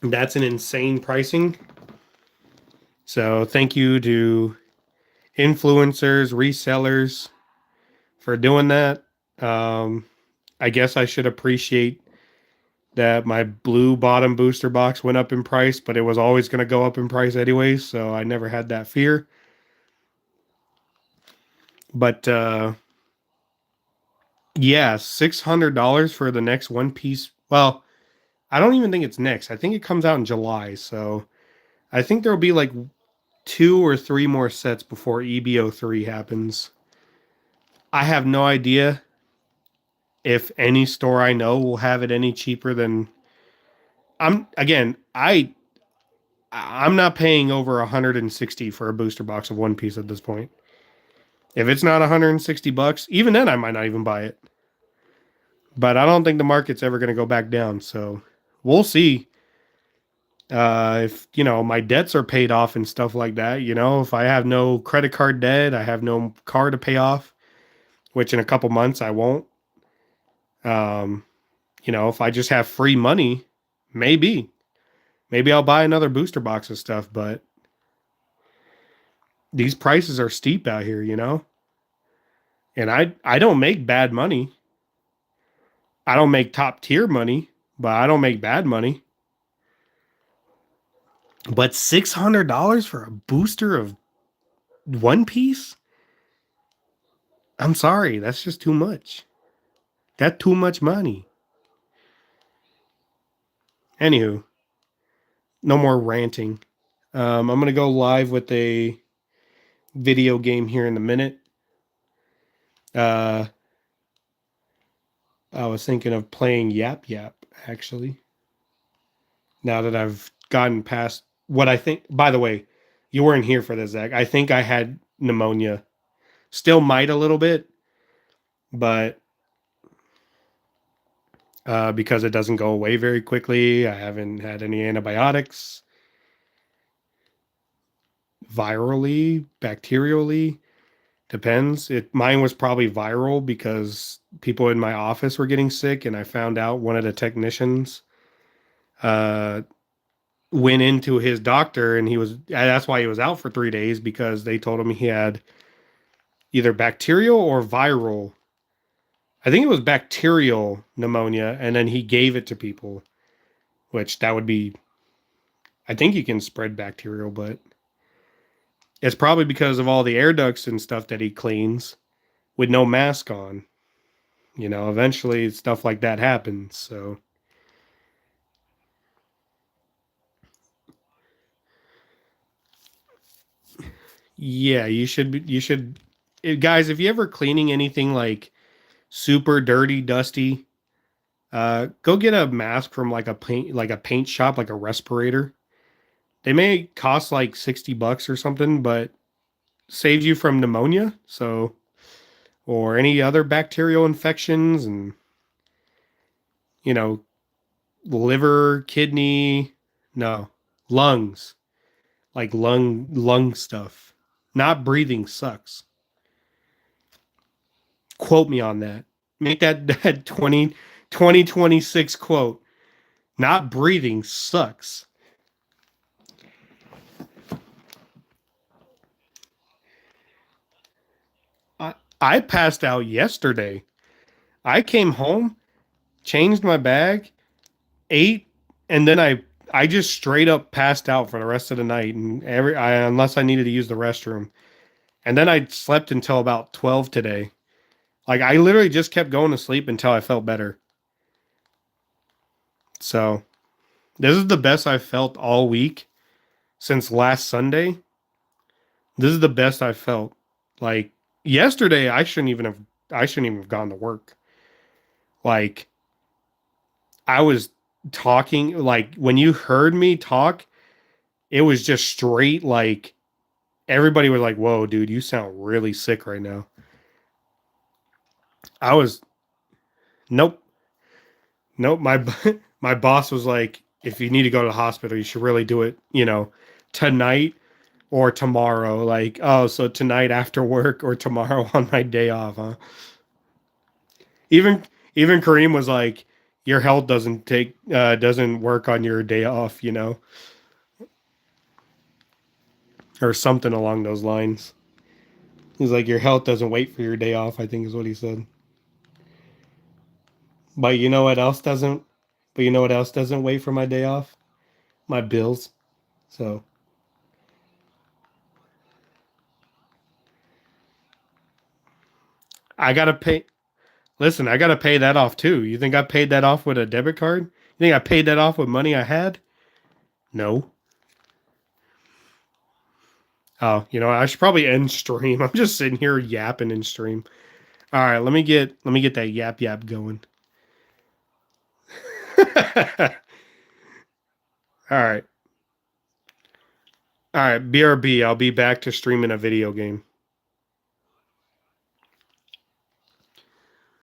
That's an insane pricing. So thank you to influencers, resellers for doing that. I guess I should appreciate that my blue bottom booster box went up in price, but it was always going to go up in price anyways, so I never had that fear. But yeah, $600 for the next One Piece. Well, I don't even think it's next. I think it comes out in July, so I think there'll be like 2 or 3 more sets before EB-03 happens. I have no idea if any store I know will have it any cheaper than I'm not paying over 160 for a booster box of One Piece at this point. If it's not 160 bucks, even then I might not even buy it. But I don't think the market's ever going to go back down, so we'll see. If, you know, my debts are paid off and stuff like that, you know, if I have no credit card debt, I have no car to pay off, which in a couple months I won't. You know, if I just have free money, maybe I'll buy another booster box of stuff, but these prices are steep out here, you know? And I don't make bad money. I don't make top tier money, but I don't make bad money. But $600 for a booster of One Piece? I'm sorry, that's just too much. That's too much money. Anywho, no more ranting. I'm going to go live with a video game here in a minute. I was thinking of playing Yap Yap, actually. Now that I've gotten past what I think. By the way, you weren't here for this, Zach. I think I had pneumonia. Still might a little bit, but because it doesn't go away very quickly, I haven't had any antibiotics. Virally, bacterially, Depends. Mine was probably viral because people in my office were getting sick, and I found out one of the technicians uh went into his doctor, and that's why he was out for 3 days, because they told him he had either bacterial or viral. I think it was bacterial pneumonia, and then he gave it to people, which that would be, I think you can spread bacterial, but it's probably because of all the air ducts and stuff that he cleans with no mask on. Eventually stuff like that happens. So, yeah, guys, if you ever cleaning anything like super dirty, dusty, go get a mask from like a paint shop, like a respirator. They may cost like $60 or something, but saves you from pneumonia, so, or any other bacterial infections, and you know, liver, kidney, no, lungs, like lung stuff. Not breathing sucks. Quote me on that. Make that 2026 quote. Not breathing sucks. I passed out yesterday. I came home, changed my bag, ate, and then I just straight up passed out for the rest of the night, and unless I needed to use the restroom. And then I slept until about 12 today. Like, I literally just kept going to sleep until I felt better. So, this is the best I've felt all week since last Sunday. This is the best I've felt. Like, yesterday I shouldn't even have gone to work. Like, I was talking, like, when you heard me talk, it was just straight, like, everybody was like, "Whoa, dude, you sound really sick right now." I was, nope, nope. My boss was like, "If you need to go to the hospital, you should really do it, tonight or tomorrow." Like, oh, so tonight after work or tomorrow on my day off, huh? Even even Kareem was like, "Your health doesn't work on your day off, or something along those lines." He's like, "Your health doesn't wait for your day off," I think is what he said. But you know what else doesn't? But you know what else doesn't wait for my day off? My bills. So I gotta pay. Listen, I gotta pay that off too. You think I paid that off with a debit card? You think I paid that off with money I had? No. Oh, I should probably end stream. I'm just sitting here yapping in stream. All right, let me get that yap going. All right. All right, BRB, I'll be back to streaming a video game.